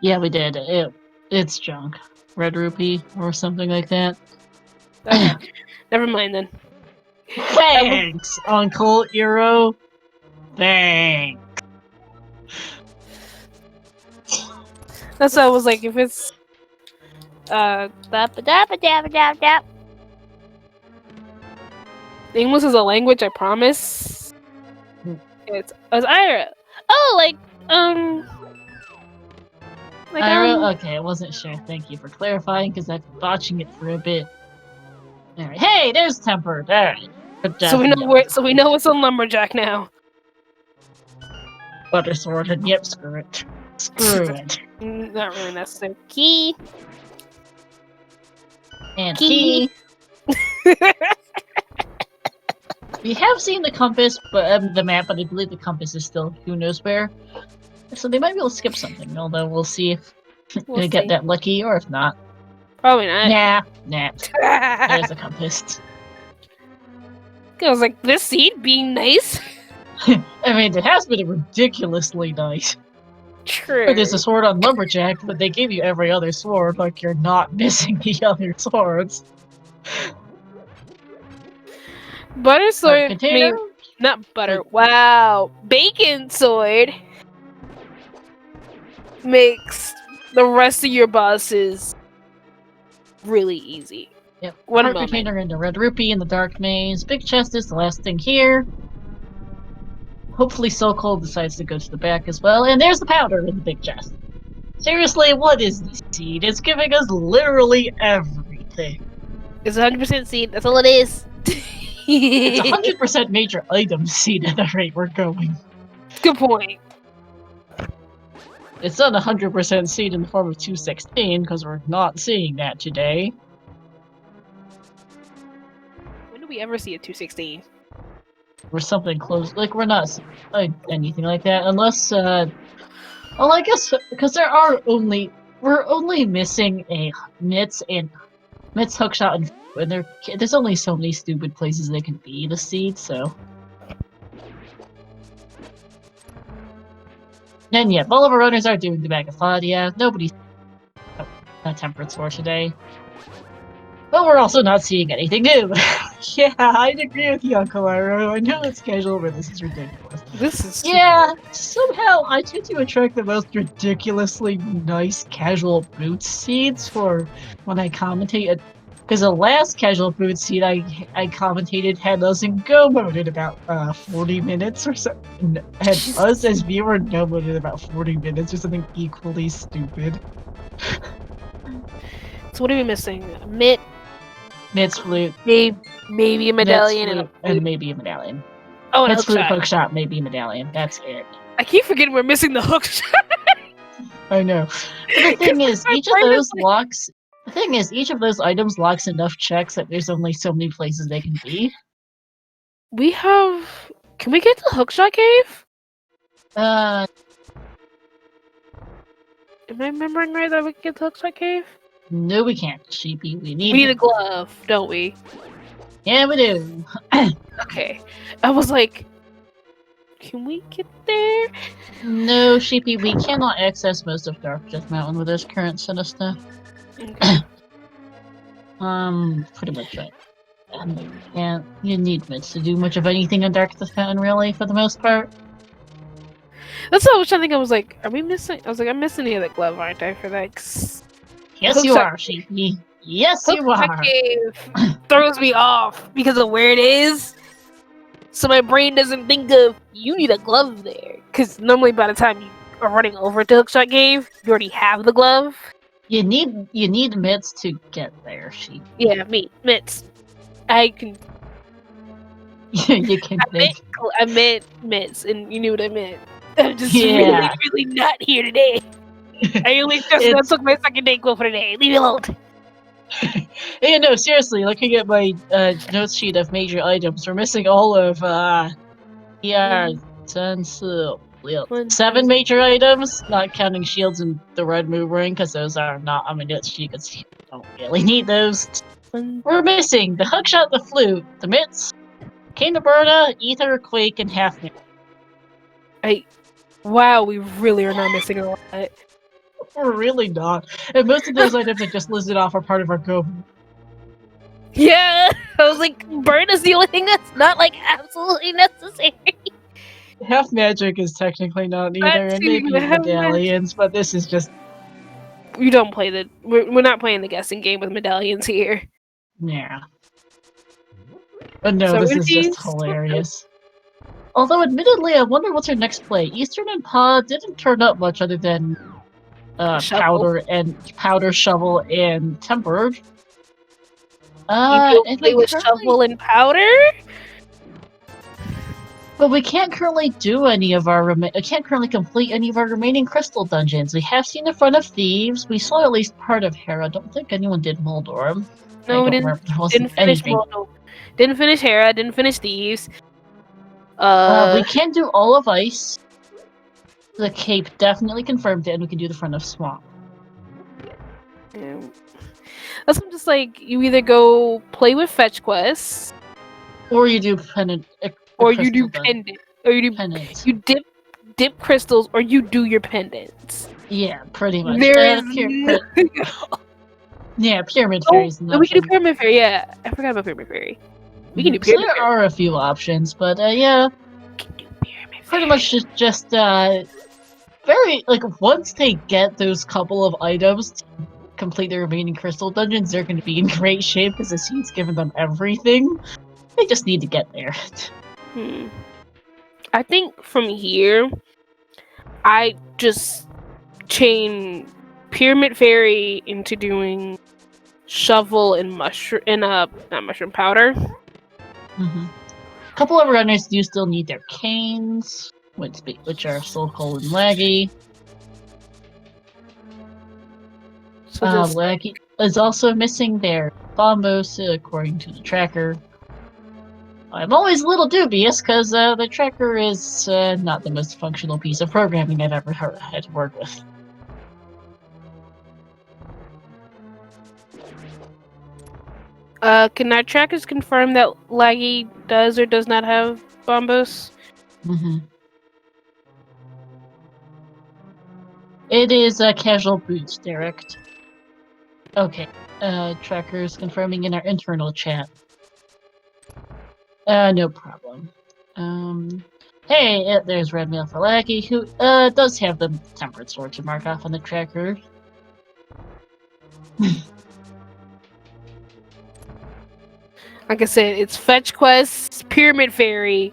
Yeah, we did. It's junk. Red Rupee or something like that. Okay. Never mind then. Thanks, Uncle Eero. Thanks. That's why I was like, if it's English is a language, I promise. It's Ira. Oh, like Okay, I wasn't sure. Thank you for clarifying, because I've been botching it for a bit. Alright, hey, there's Tempered. Alright. So we know what's on Lumberjack now. Butter Sword, and yep, screw it. Screw it. Not really necessary. Key. And key. We have seen the compass, but the map, but I believe the compass is still who knows where. So they might be able to skip something, although we'll see if they get that lucky or if not. Probably not. Nah. There's the compass. I was like, this seed being nice? I mean, it has been ridiculously nice. True. There's a sword on Lumberjack, but they give you every other sword, like you're not missing the other swords. Butter sword, not butter. Wow, bacon sword makes the rest of your bosses really easy. Yep. One Heart container into Red Rupee in the Dark Maze. Big chest is the last thing here. Hopefully Soul Cold decides to go to the back as well. And there's the powder in the big chest. Seriously, what is this seed? It's giving us literally everything. It's 100% seed. That's all it is. It's 100% major item seed at the rate we're going. Good point. It's not 100% seed in the form of 216, because we're not seeing that today. When do we ever see a 216? Or something close, like we're not seeing anything like that, unless, well, I guess, because we're only missing a Mitz Hookshot, and there's only so many stupid places they can be the seed, so. And yeah, all of our runners are doing the bag of fun, yeah, nobody's a Temperate Sword today. But we're also not seeing anything new. Yeah, I'd agree with you, Uncle Iro. I know it's casual, but this is ridiculous. This is somehow I tend to attract the most ridiculously nice casual boots seeds for when I commentate. Because the last casual boots seed I commentated had us in go mode in about 40 minutes or so. Had us as viewer in go mode in about 40 minutes or something equally stupid. So what are we missing? Mitz flute. Maybe a medallion and maybe a medallion. Oh, and Mitz flute, hookshot. hookshot, maybe a medallion. That's it. I keep forgetting we're missing the hookshot. I know. But the thing is, each of those locks. The thing is, each of those items locks enough checks that there's only so many places they can be. We have. Can we get to the hookshot cave? Am I remembering right that we can get to the hookshot cave? No, we can't, Sheepy. We need a glove, don't we? Yeah, we do. Okay. I was like, can we get there? No, Sheepy, we cannot access most of Dark Death Mountain with this current set of stuff. Okay. Pretty much right. You need mitts to do much of anything in Dark Fountain, really, for the most part. That's what I was trying to think. I was like, are we missing? I was like, I'm missing the other glove, aren't I, for that? Yes, you are, Sheepy. Yes, you are. Cave throws me off because of where it is. So my brain doesn't think of, you need a glove there. Because normally by the time you are running over to Hookshot Cave, you already have the glove. You need mitts to get there, Sheepy. Yeah, mitts. I can... You can think. I meant mitts, and you knew what I meant. I'm just really, really not here today. I only just took my second day quote for today. Leave me alone. Yeah, no, seriously, looking at my notes sheet of major items, we're missing all of 7 major items, not counting shields and the red move ring, because those are not on my notes sheet, because you don't really need those. We're missing the hookshot, the flute, the mitts, Cane of Berta, Ether, Quake, and Half Minute. Wow, we really are not missing a lot. We're really not. And most of those items I just listed off are part of our go. Yeah, I was like, burn is the only thing that's not like absolutely necessary. Half magic is technically not either, and maybe medallions, but this is just. You don't play the. We're not playing the guessing game with medallions here. Yeah. But no, this is just hilarious. Although, admittedly, I wonder what's her next play. Eastern and Pa didn't turn up much other than powder, shovel, and tempered. You play with shovel and powder? But we can't currently do any of our I can't currently complete any of our remaining crystal dungeons. We have seen the Front of Thieves. We saw at least part of Hera. I don't think anyone did Moldor. No, we didn't finish Moldor. Didn't finish Hera. Didn't finish Thieves. We can do all of Ice. The Cape definitely confirmed it, and we can do the Front of Swamp. Yeah. That's just like, you either go play with fetch quests, or you do pendant, or you do pendant, or you do pendant. You dip crystals, or you do your pendants. Yeah, pretty much. There is yeah, Pyramid Fairy is we can do Pyramid Fairy. Yeah, I forgot about Pyramid Fairy. We can do Pyramid Fairy. There are a few options, but yeah, we can do Pyramid Fairy. Pretty much just very once they get those couple of items to complete the remaining crystal dungeons, they're going to be in great shape because the seed's given them everything. They just need to get there. I think from here, I just chain Pyramid Fairy into doing shovel and mushroom and not mushroom powder. A couple of runners do still need their canes, which are so cold and laggy. So laggy is also missing their bombos, according to the tracker. I'm always a little dubious because the tracker is not the most functional piece of programming I've ever had to work with. Can our trackers confirm that Laggy does or does not have bombos? It is casual boots, direct. Okay. Trackers confirming in our internal chat. No problem. Hey, there's Red Mail for Laggy, who does have the Tempered Sword to mark off on the tracker. Like I said, it's fetch quests, Pyramid Fairy,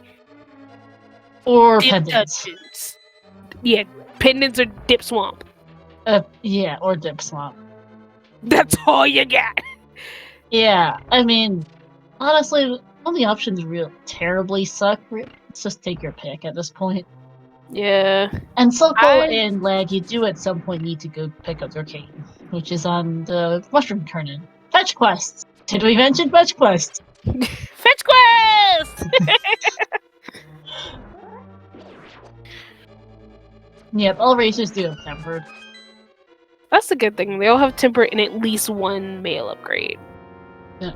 or pendants. Dungeons. Yeah, pendants or Dip Swamp. Yeah, or Dip Swamp. That's all you got. Yeah, I mean, honestly, all the options real terribly suck. Let's just take your pick at this point. Yeah. And Soko and Laggy do at some point need to go pick up their cane, which is on the Mushroom Turn-in. Fetch quests! Did we mention fetch quests? Fetch quests! Yep, all races do have tempered. That's the good thing. They all have temper in at least one male upgrade. Yeah.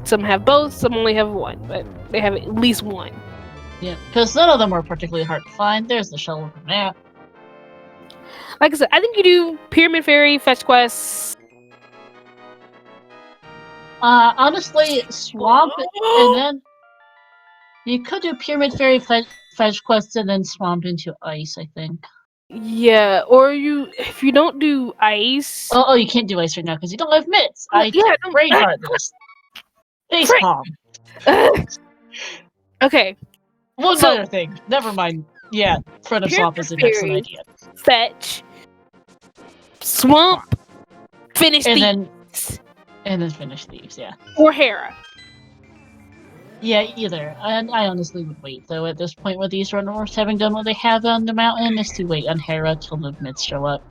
Some have both, some only have one, but they have at least one. Yeah, because none of them are particularly hard to find. There's the shovel from that. Like I said, I think you do Pyramid Fairy, fetch quests. Honestly, swamp, and then you could do Pyramid Fairy fetch quests and then swamp into ice, I think. Yeah, or if you don't do ice. Oh, you can't do ice right now because you don't have mitts. Brain heart this. Face palm. Okay. One other thing. Never mind. Yeah, front of swamp is an excellent idea. Fetch. Swamp. Finish thieves. And then finish thieves, yeah. Or Hera. Yeah, either. And I honestly would wait, though, at this point with these runners having done what they have on the mountain, is to wait on Hera till the mitts show up.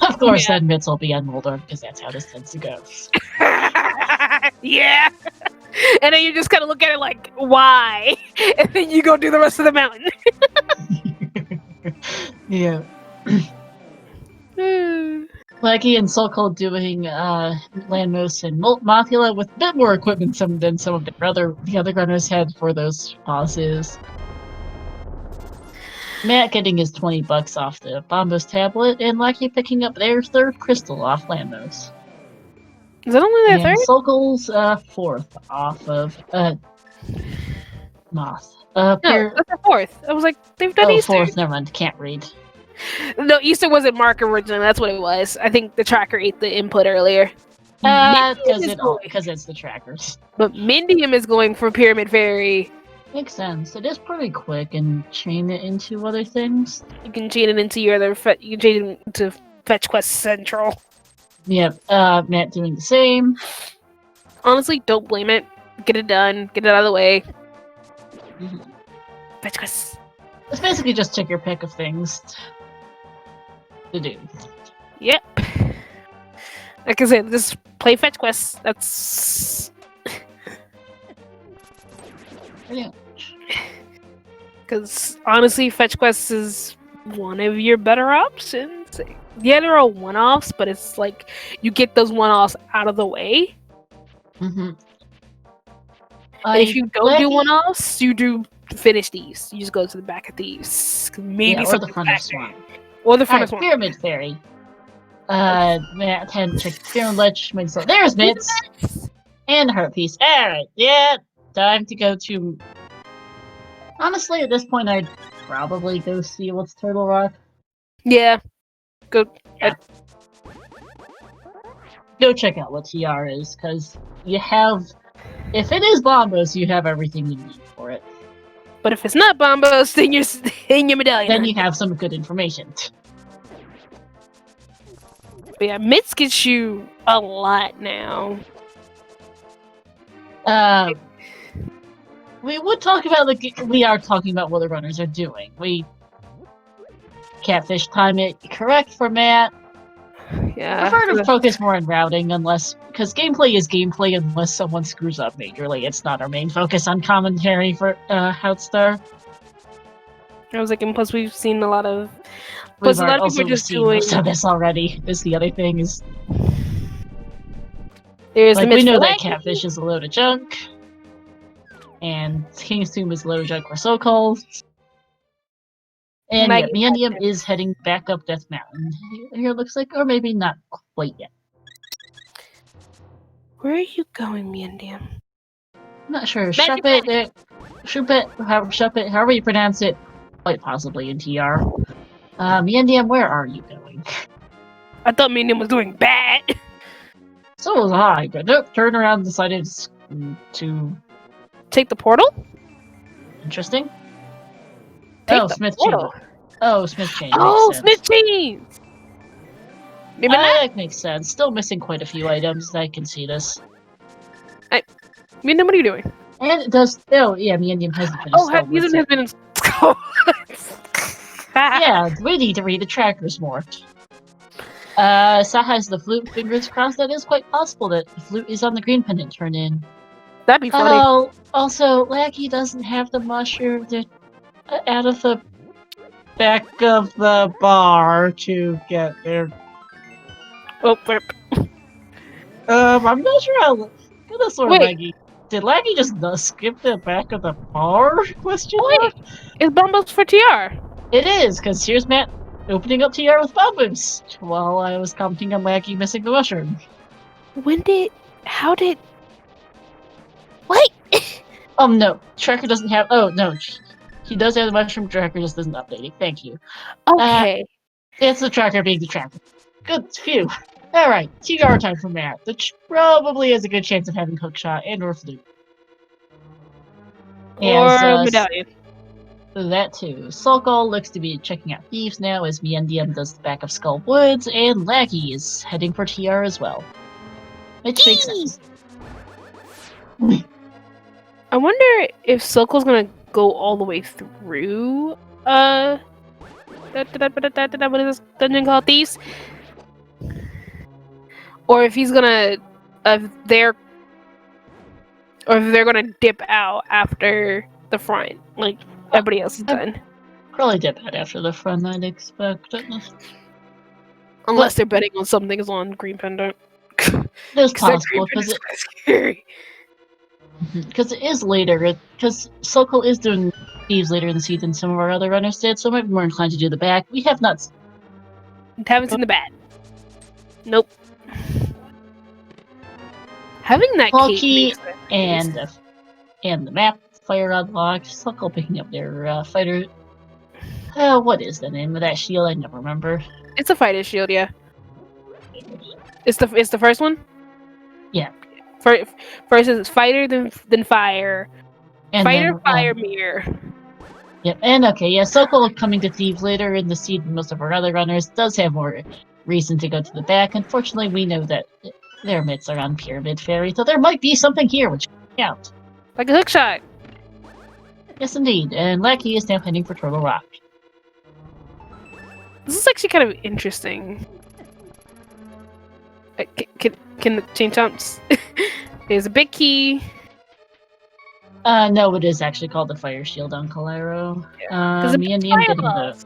Of course, then mitts will be on Moldor, because that's how this tends to go. Yeah! And then you just kind of look at it like, why? And then you go do the rest of the mountain. Yeah. Lucky and Soulcold doing Landmouse and Mothula with a bit more equipment than some of the other runners had for those bosses. Matt getting his $20 off the Bombos tablet, and Lucky picking up their third crystal off Landmouse. Is that only their third? Soulcold's fourth off of Moth. No, that's their fourth. I was like, they've done Easter. Fourth, never mind, can't read. No, Easter wasn't Mark originally, that's what it was. I think the tracker ate the input earlier. Because it's the trackers. But Mindium is going for Pyramid Fairy. Makes sense. It is pretty quick and chain it into other things. You can chain it into your other you can chain it into Fetch Quest Central. Yep, Matt doing the same. Honestly, don't blame it. Get it done. Get it out of the way. Mm-hmm. Fetch Quest. It's basically just take your pick of things to do. Yep. Like I said, just play Fetch Quest. That's... Yeah. Because honestly, Fetch Quest is one of your better options. Yeah, there are one-offs, but it's like you get those one-offs out of the way. Mm-hmm. And if you don't do one-offs, you do finish these. You just go to the back of these. Maybe or the front of Swamp. Or the front of Swamp. Pyramid Fairy. Matt had checked Pyramid Ledge. So there's Mitts! And Heart Piece. Alright, yeah. Time to go to... Honestly, at this point, I'd probably go see what's Turtle Rock. Yeah. Go check out what TR is, because you have... If it is Bombos, you have everything you need for it. But if it's not Bombos, then you're in your medallion. Then you have some good information. But yeah, Mitts gets you a lot now. We would talk about we are talking about what the runners are doing. We Catfish time it correct for Matt. Yeah. I prefer to focus more on routing, because gameplay is gameplay unless someone screws up majorly. It's not our main focus on commentary for Outstar. I was like, and plus we've seen a lot of. Plus, a lot of people are just doing most of this already. Is the other thing is. There's we know that Catfish is a load of junk, and King's Tomb is a load of junk for so-called. And Mandium is heading back up Death Mountain. Here it looks like, or maybe not quite yet. Where are you going, Mandium? I'm not sure. Shuppet, however you pronounce it, quite possibly in TR. Mandium, where are you going? I thought Mandium was doing bad. So was I, but nope, turned around and decided to... Take the portal? Interesting. Smith Chain. Smith Chain. Oh, Smith Chains! Maybe not. That makes sense. Still missing quite a few items. I can see this. Mandium, what are you doing? And it does... Oh, yeah, Mandium hasn't been installed. Mandium has been installed. Yeah, we need to read the trackers more. Sa has the flute. Fingers crossed that is quite possible that the flute is on the green pendant turn in. That'd be funny. Oh, also, Lackey doesn't have the mushroom out of the back of the bar to get there. Oh, burp. I'm not sure how. Laggy. Did Laggy just skip the back of the bar? Question mark? It's Bombos for TR. It is, because here's Matt opening up TR with Bombos while I was commenting on Laggy missing the mushroom. How did? What? No. Tracker doesn't have. Oh no, he does have the mushroom. Tracker just isn't updating. Thank you. Okay. It's the tracker being the tracker. Good. Phew. All right. 2 hour time from Matt, which probably has a good chance of having hookshot and or flute. Or medallion. That too. Sulkle looks to be checking out thieves now as Miendium does the back of Skull Woods, and Laggy is heading for TR as well. Which makes sense. I wonder if Sulkle's gonna go all the way through what is this dungeon called? Thieves? Or if he's gonna if they're gonna dip out after the front, like everybody else is done. Probably dip out after the front, I'd expect. Unless they're betting on something's on Green Pendant. It's possible because scary. Because it is later. Because Sulkle is doing thieves later in the season. Some of our other runners did, so I might be more inclined to do the back. We have not. Haven't seen the bat. Nope. Having that key and the map fire unlocked. Sulkle picking up their fighter. What is the name of that shield? I never remember. It's a fighter shield, yeah. It's the first one. Yeah. First is fighter, then fire. And fighter, then, fire, mirror. Yep, and okay, yeah, Sulkle coming to thieves later in the seed than most of our other runners does have more reason to go to the back. Unfortunately, we know that their mitts are on Pyramid Fairy, so there might be something here which can count. Like a hook shot. Yes, indeed, and Lackey is now heading for Turtle Rock. This is actually kind of interesting. Can the change jumps? There's a big key. No, it is actually called the Fire Shield on Calero. Me and Ian getting the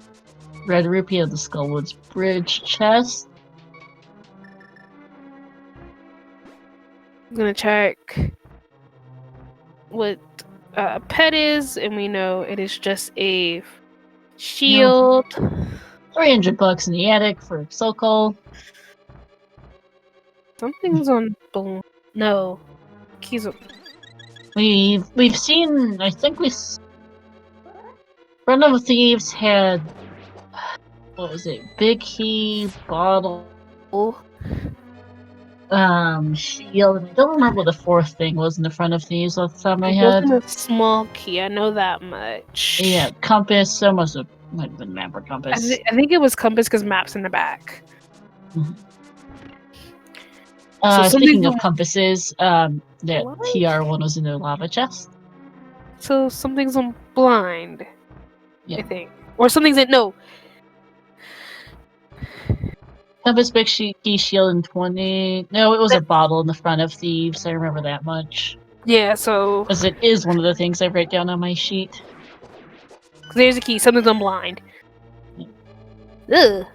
Red Rupee of the Skullwoods Bridge chest. I'm gonna check what pet is, and we know it is just a shield. $300 in the attic for Sulkle. Something's on no keys. We've seen. I think Run of Thieves had, what was it? Big key, bottle, shield, and I don't remember what the fourth thing was in the Front of Thieves off the top of my head. It wasn't a small key, I know that much. Yeah, compass, so might have been map or compass. I think it was compass because map's in the back. Mm-hmm. Speaking of compasses, that TR one was in the lava chest. So something's on blind, I think. Or something's in, no. Compass, big key, shield, and 20. No, it was a bottle in the Front of Thieves. I remember that much. Yeah, so. Because it is one of the things I write down on my sheet. There's a key, something's on blind. Ugh.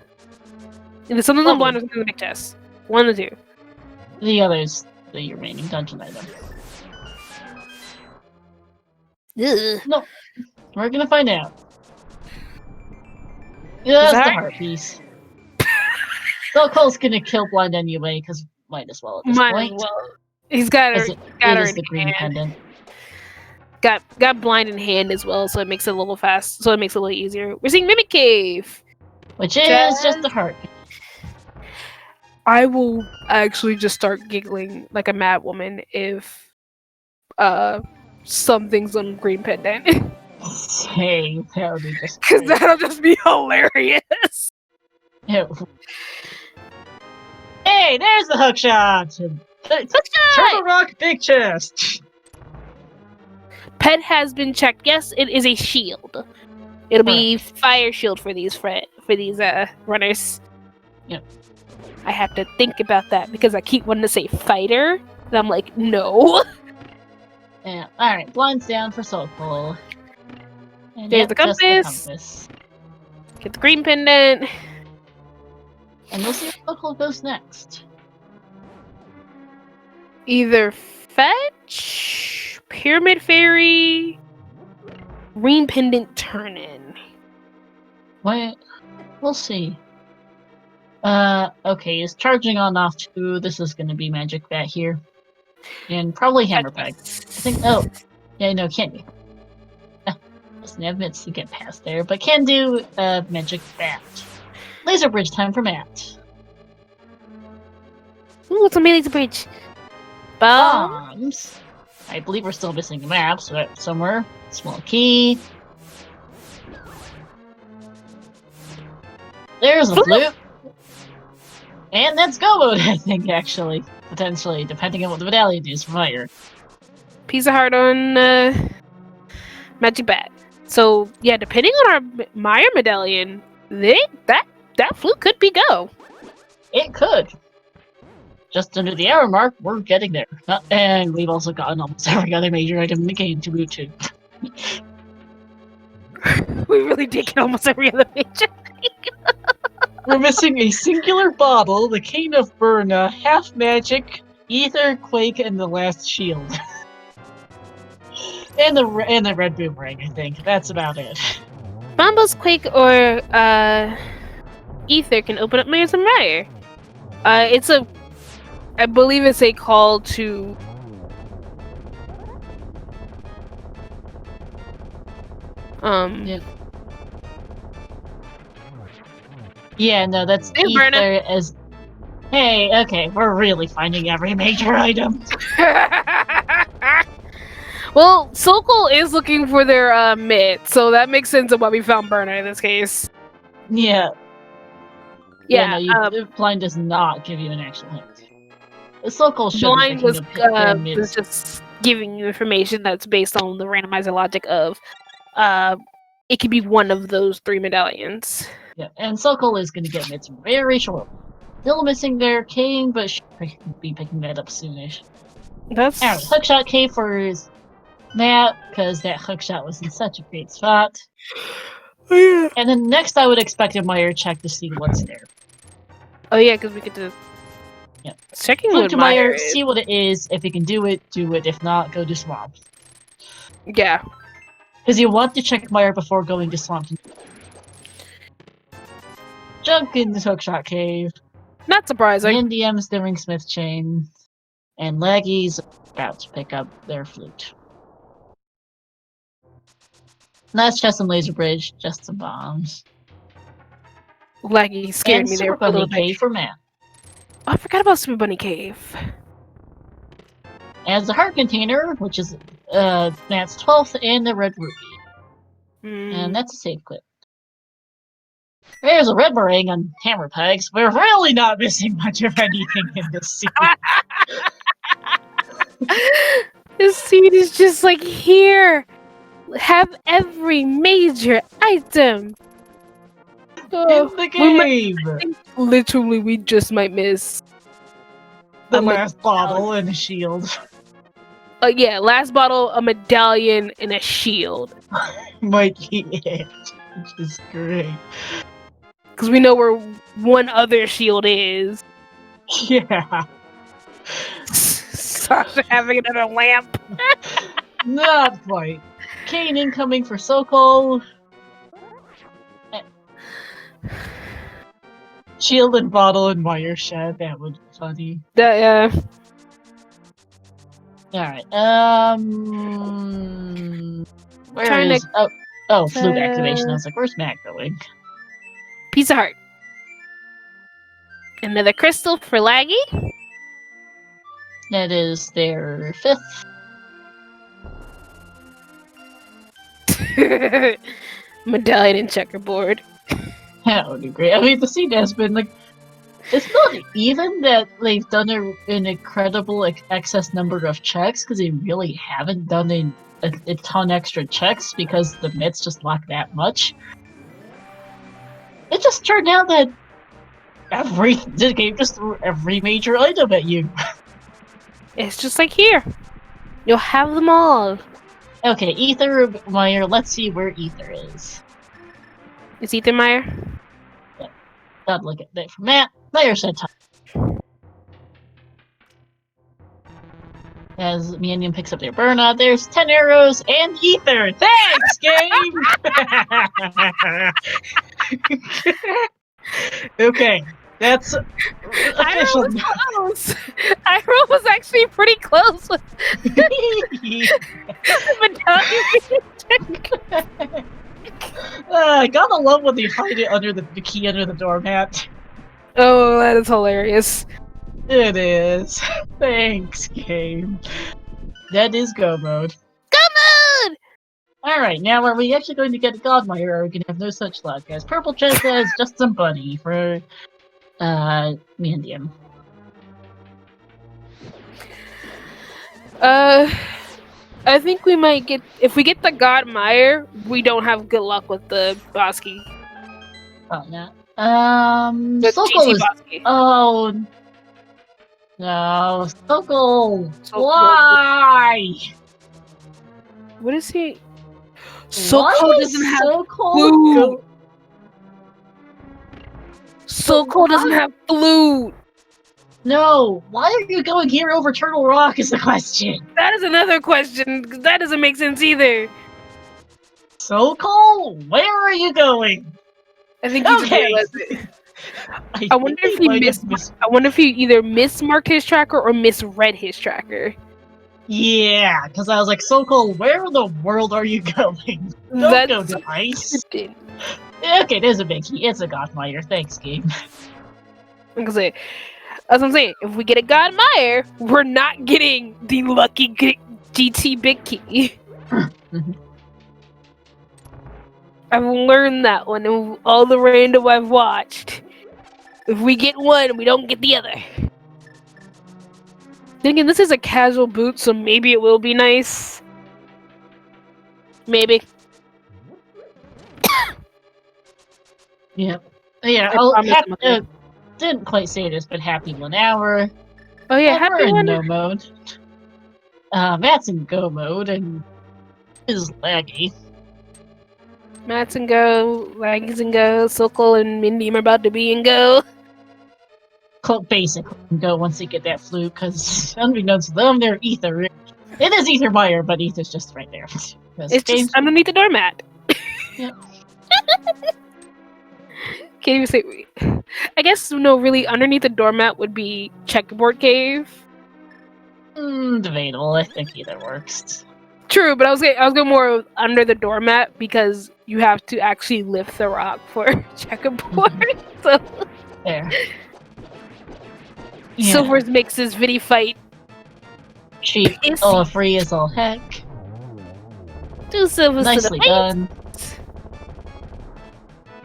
If something's on blind or something's in the big chest. One of the two. The other's the remaining dungeon item. Ugh. No, we're gonna find out. Yeah, that's the heart piece. Sulkle's gonna kill blind anyway, because might as well at this point. As well. He's got her. It is the green pendant. Got blind in hand as well, so it makes it a little fast. So it makes it a little easier. We're seeing Mimic Cave, which is just the heart. I will actually just start giggling like a mad woman if something's on green pendant. Hey, that would be just because that'll just be hilarious. Yeah. Hey, there's the hookshot! Turtle Rock Big Chest! Pet has been checked. Yes, it is a shield. It'll be fire shield for these runners. Yep. I have to think about that because I keep wanting to say fighter, and I'm like, no. Yeah. All right. Blinds down for Sulkle. There's the compass. Get the green pendant. And we'll see where Sulkle goes next. Either fetch, Pyramid Fairy, green pendant turn in. Wait. We'll see. Okay, he's charging on off too. This is gonna be Magic Bat here. And probably Hammer Peg. I think, oh, yeah, no, can't do. Doesn't have mitts to get past there, but can do, Magic Bat. Laser Bridge time for Matt. Ooh, it's a laser bridge. Bombs. I believe we're still missing a map, so that's somewhere. Small key. There's a flute. And that's go mode, I think, actually. Potentially, depending on what the medallion is for fire. Piece of heart on Magic Bat. So, yeah, depending on our Meyer medallion, that flute could be go. It could. Just under the hour mark, we're getting there. And we've also gotten almost every other major item in the game to boot to. We really did get almost every other major. We're missing a singular bottle, the Cane of Burna, half magic, ether, quake, and the last shield. and the red boomerang, I think. That's about it. Bombos, quake, or ether can open up Mayors and Ryer. I believe it's a call to Yeah. Yeah, no, that's Hey, ether Berna. as. Hey, okay, we're really finding every major item. Well, Sokol is looking for their mid, so that makes sense of why we found Burner in this case. Yeah. Yeah, no, blind does not give you an actual hint. The Sokol should blind be was mids. just giving you information that's based on the randomizer logic of it could be one of those 3 medallions. Yeah, and Sokol is going to get mids very short. Still missing their King, but should be picking that up soonish. That's Alright, hookshot K for Matt, because that hookshot was in such a great spot. Oh, yeah. And then next I would expect a Meyer check to see what's there. Oh yeah, because we get to checking Flip with to Meyer, see what it is. If you can do it, do it. If not, go to Swamp. Yeah. Because you want to check Meyer before going to Swamp. Junk in the hookshot cave. Not surprising. NDM's doing Smith Chain. And Laggy's about to pick up their flute. Last chest and laser bridge, just some bombs. Laggy scared and me Super there for a little Bunny bit. Cave for Matt. Oh, I forgot about Super Bunny Cave. As the heart container, which is Matt's 12th, and the red ruby. And that's a safe clip. There's a red meringue on hammer pegs. We're really not missing much of anything in this scene. This scene is just like, here! Have every major item! In the game! Literally, we just might miss the last bottle and a shield. Yeah, last bottle, a medallion, and a shield. Might be it. Which is great. Because we know where one other shield is. Yeah. Sasha having another lamp. Not quite. Kane incoming for Sokol. Shield and bottle and wire shed. That would be funny. Yeah. Alright, where is... flute activation. I was like, where's Matt going? Piece of heart. Another crystal for Laggy. That is their 5th. Medallion and checkerboard. That would be great. I mean, the scene has been like... It's not even that they've done an incredible excess number of checks, because they really haven't done a ton extra checks, because the mitts just lack that much. It just turned out that the game just threw every major item at you. It's just like here. You'll have them all. Okay, Ether Meyer, let's see where Ether is. Is Ether Meyer? Yeah. Gotta look at that for Matt. Meyer said time. As Minion picks up their burnout, there's 10 arrows and Ether! Thanks, game! Okay. That's official. Iroh was close. Iroh was actually pretty close with medallion. Gotta love when they hide it under the key under the doormat. Oh, that is hilarious. It is. Thanks, game. That is go mode. Go mode! Alright, now are we actually going to get a Godmire, or are we going to have no such luck? As Purple Chest says, just some bunny for, Mandium. I think we might get, if we get the Godmire, we don't have good luck with the Bosky. Oh, yeah. The Sokol GT is... Bosky. Oh... No, Sokol! Why? What is he? Sokol doesn't have Sokol flute. Sokol doesn't have flute. No, why are you going here over Turtle Rock is the question. That is another question. That doesn't make sense either. Sokol, where are you going? I think he Okay. realized it. I wonder if he I wonder if he either mismarked his tracker or misread his tracker. Yeah, because I was like, Sokol, where in the world are you going? Don't go to ice. Okay, there's a biggie. It's a Godmire. Thanks, game. I'm gonna say, that's what I'm saying. If we get a Godmire, we're not getting the lucky GT Big Key. I've learned that one in all the random I've watched. If we get one, we don't get the other. Then again, this is a casual boot, so maybe it will be nice. Maybe. Yeah. Yeah, didn't quite say this, but happy 1 hour. Oh yeah, We're happy in 1 no mode. Matt's in go mode and is laggy. Matt's in go, Laggy's in go, Sokol and Mindy are about to be in go. Basically go once they get that flute, because unbeknownst to them, they're Ether. It is Ethermire, but Ether's just right there. It's just underneath the doormat. Yep. Can't even say. I guess no, really, underneath the doormat would be Checkerboard Cave. Debatable. I think either works. True, but I was going more under the doormat because you have to actually lift the rock for Checkerboard. So there. Yeah. Silver's makes his Vidi fight cheap, all free as all heck. Two Silvers nicely to the done.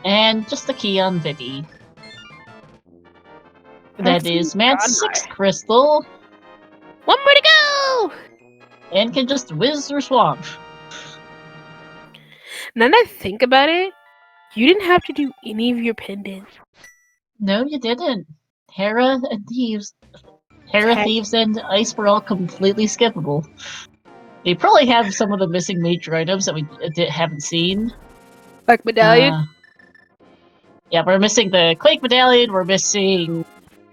And just a key on Vidi. That is Matt's 6th crystal. One more to go! And can just whiz or swamp. Now that I think about it, you didn't have to do any of your pendants. No, you didn't. Hera and Thieves. Thieves, and Ice were all completely skippable. They probably have some of the missing major items that we haven't seen. Like Medallion? Yeah, we're missing the Quake Medallion, we're missing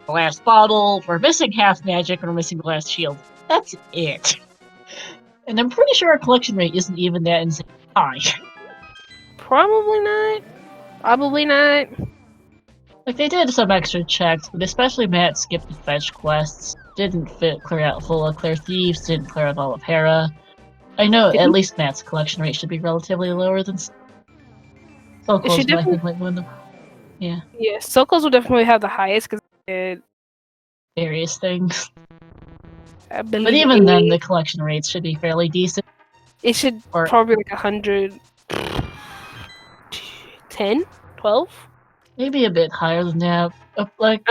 the last bottle, we're missing half magic, and we're missing the last shield. That's it. And I'm pretty sure our collection rate isn't even that insane high. Probably not. Probably not. Like, they did some extra checks, but especially Matt skipped the fetch quests, didn't clear out full of Clear Thieves, didn't clear out all of Hera. I know at least Matt's collection rate should be relatively lower than Sokol's, but I think like one of the... Yeah. Yeah, Sokol's will definitely have the highest because it various things. But even then, the collection rates should be fairly decent. It should probably like 110, 12? Maybe a bit higher than that. I'm trying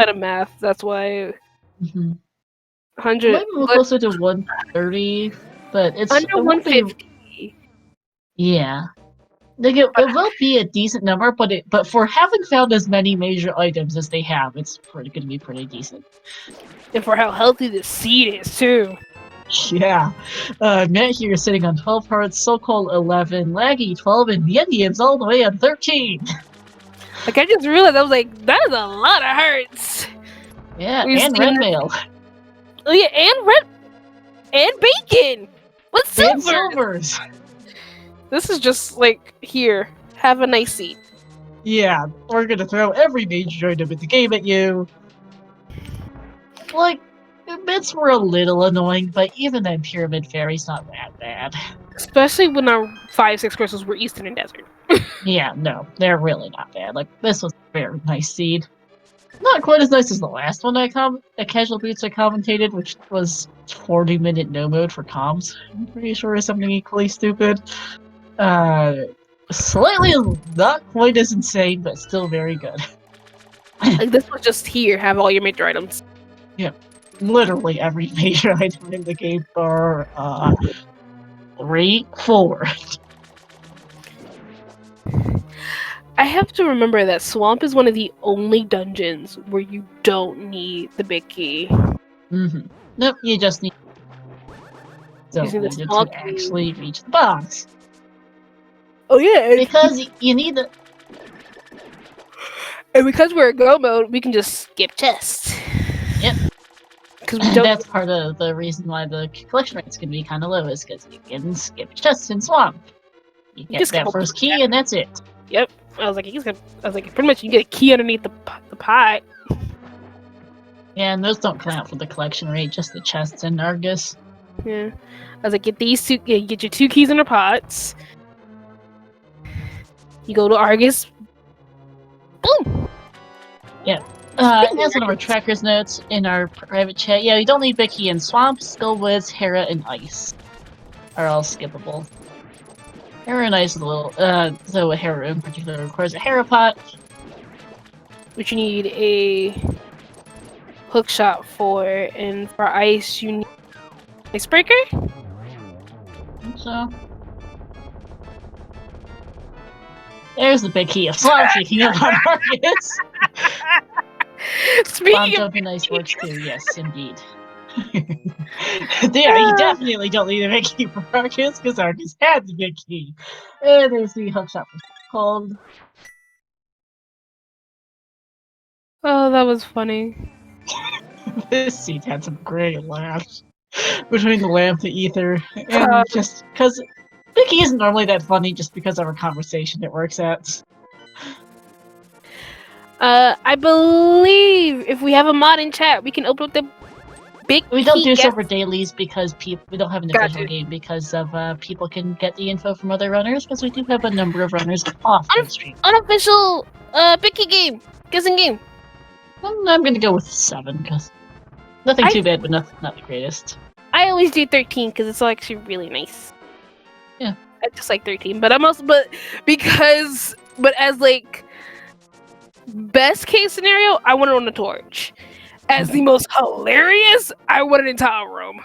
to math. That's why. 100. Maybe closer to 130, but it's under 150. Yeah. Like it will be a decent number, but for having found as many major items as they have, it's going to be pretty decent. And for how healthy the seed is too. Yeah. Matt here is sitting on 12 hearts, Sokol 11, Laggy 12, and the Indians all the way on 13. Like I just realized, I was like, that is a lot of hearts. Yeah, and red mail. Oh yeah, and bacon. With silver. And silvers. This is just like, here, have a nice seat. Yeah, we're gonna throw every major item in the game at you. Like, the bits were a little annoying, but even then, Pyramid Fairy's not that bad. Especially when our 5-6 crystals were Eastern and Desert. Yeah, no, they're really not bad. Like, this was a very nice seed. Not quite as nice as the last one Casual Boots I commentated, which was 40-minute no mode for comms. I'm pretty sure is something equally stupid. Slightly not quite as insane, but still very good. Like, this was just here, have all your major items. Yeah, literally every major item in the game for 3, 4. I have to remember that Swamp is one of the only dungeons where you don't need the big key. Mm-hmm. Nope, you just need You need the it small to key. actually reach the box. Oh yeah, Because you need the... And because we're in go mode, we can just skip chests. Yep. Because we don't. That's part of the reason why the collection rates can be kind of low, is because you can skip chests in Swamp. You get that first key, and that's it. Yep. I was like, pretty much you get a key underneath the pot. Yeah, and those don't count for the collection rate, just the chests in Argus. Yeah. I was like, get these two. Yeah, you get your 2 keys in the pots. You go to Argus. Boom. Yeah. As one of our trackers notes in our private chat, yeah, you don't need Vicky in Swamp, Skullwoods, Hera, and Ice are all skippable. Hera and Ice is a little, so a Hera in particular requires a Hera pot. Which you need a hook shot for, and for Ice you need Icebreaker? So there's the big key of Swamp, speaking of Argus. Bomb jumping ice works too, yes, indeed. Yeah, you definitely don't need a big key for Argus, because Argus had the big key. And there's the hookshot for Cold. Oh, that was funny. This seat had some great laughs between the lamp, the ether, and just because Vicky isn't normally that funny just because of our conversation it works at. I believe if we have a mod in chat, we can open up the big. We don't do silver dailies because we don't have an official game because of people can get the info from other runners, because we do have a number of runners off the stream. Unofficial big key game, guessing game. I'm gonna go with 7 because nothing too bad, but not the greatest. I always do 13 because it's actually really nice. Yeah, I just like 13, but I'm also as like best case scenario, I want it on the torch. As the most hilarious, I want it in tile room.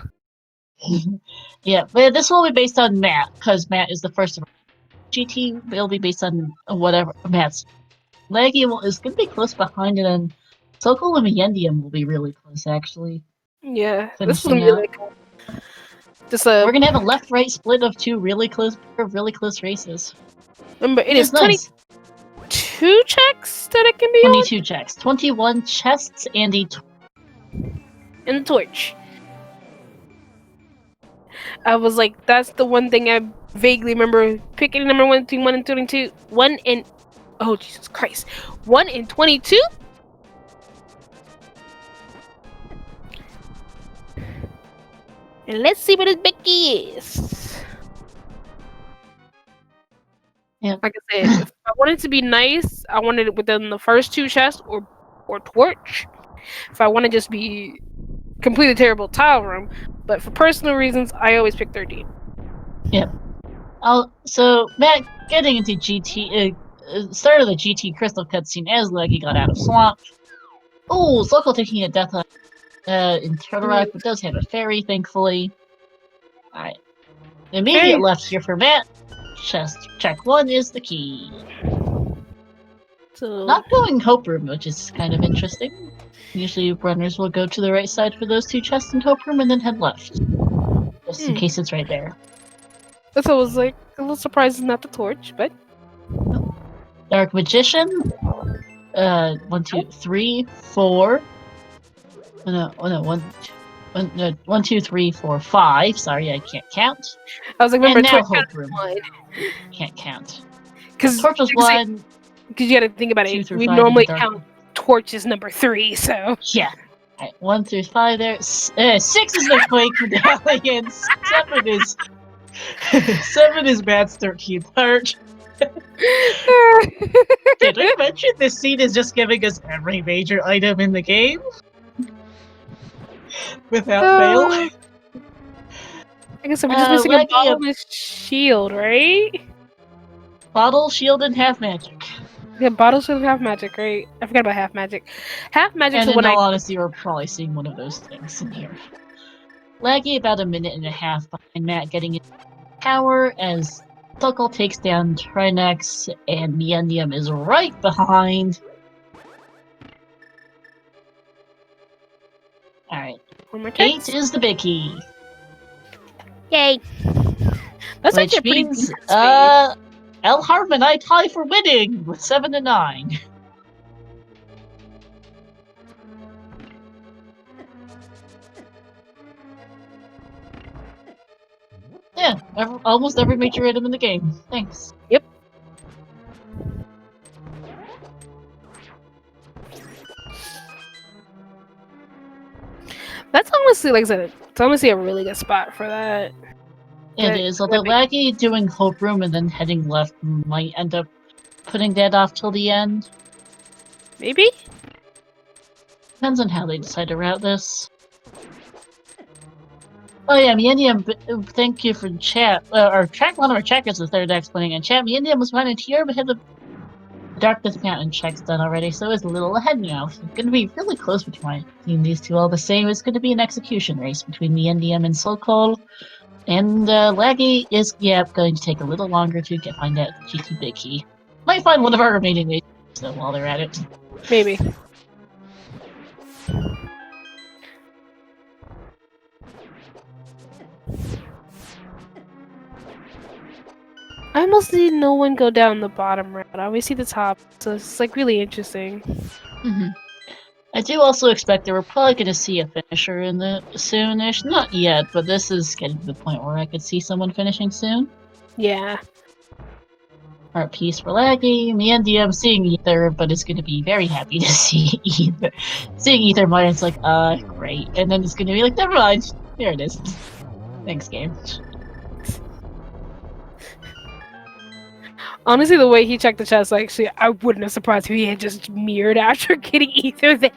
Yeah, but this will be based on Matt, because Matt is the first of GT. Will be based on whatever Matt's Leggy is going to be close behind it, and Sokol and Miendium will be really close, actually. Yeah, this is going to be like we're going to have a left-right split of 2 really close races. Remember, it is nice. 22 checks that it can be 22 on? checks, 21 chests, and a torch. I was like, that's the one thing I vaguely remember picking number 1 between 1 and 22. 1 and oh Jesus Christ, 1 and 22. And let's see what his Becky is. Yeah. Like I said, if I wanted to be nice, I wanted it within the first 2 chests or torch. If I want to just be completely terrible, tile room. But for personal reasons, I always pick 13. Yeah. So Matt getting into GT, start of the GT Crystal cutscene as Leggy got out of Swamp. Oh, Sokol taking a death in Turtle Rock, but does have a fairy, thankfully. Alright. Immediate left here for Matt. Chest check 1 is the key. So not going Hope Room, which is kind of interesting. Usually runners will go to the right side for those 2 chests in Hope Room and then head left. Just in case it's right there. That's what I was like, a little surprised it's not the torch, but... Dark Magician. 1, 2, 3, 4. No, 1, 2, 3, 4, 5. Sorry, I can't count. I was like, remember, and now Hope Room. Can't count. Because Torch was 1. Because you got to think about 2 it. through We 5 in the normally dark. count Torch as number 3, so. Yeah. Alright, 1 through 5 there. 6 is the Quake Medallion. 7 is 7 is Matt's 13th heart. Did we mention this scene is just giving us every major item in the game? Without fail? I guess we're just missing a Lucky bottle and a shield, right? Bottle, shield, and half magic. Yeah, bottle shield and half magic, right? I forgot about half magic. Half magic's And the in one all honesty, we're probably seeing one of those things in here. Laggy about a minute and a half behind Matt getting in the tower as Tuckle takes down Trinex and Miendium is right behind. Alright. 8 is the big key. Yay! That's Which actually a pretty means, decent space. El Harm and I tie for winning with 7 to 9. Yeah, almost every major item in the game. Thanks. Yep. That's honestly, like I said, it's honestly a really good spot for that. It is, although Laggy doing Hope Room and then heading left might end up putting that off till the end. Maybe? Depends on how they decide to route this. Oh yeah, Miendium, thank you for chat. One of our checkers was there explaining in chat. Miendium was running here, but had the Darkness Mountain checks done already, so it's a little ahead now. It's gonna be really close between these two all the same. It's gonna be an execution race between Miendium and Sokol. And Laggy is, going to take a little longer to find that GT Big Key. Might find one of our remaining mages though while they're at it. Maybe. I almost see no one go down the bottom route. I always see the top, so it's like really interesting. I do also expect that we're probably going to see a finisher in the soonish. Not yet, but this is getting to the point where I could see someone finishing soon. Yeah. Art piece for Laggy. Miendium seeing Ether, but is going to be very happy to see Ether. Seeing Ether, Martin's like, great. And then it's going to be like, never mind. There it is. Thanks, game. Honestly, the way he checked the chest, actually, I wouldn't have surprised if he had just mirrored after getting Ether there.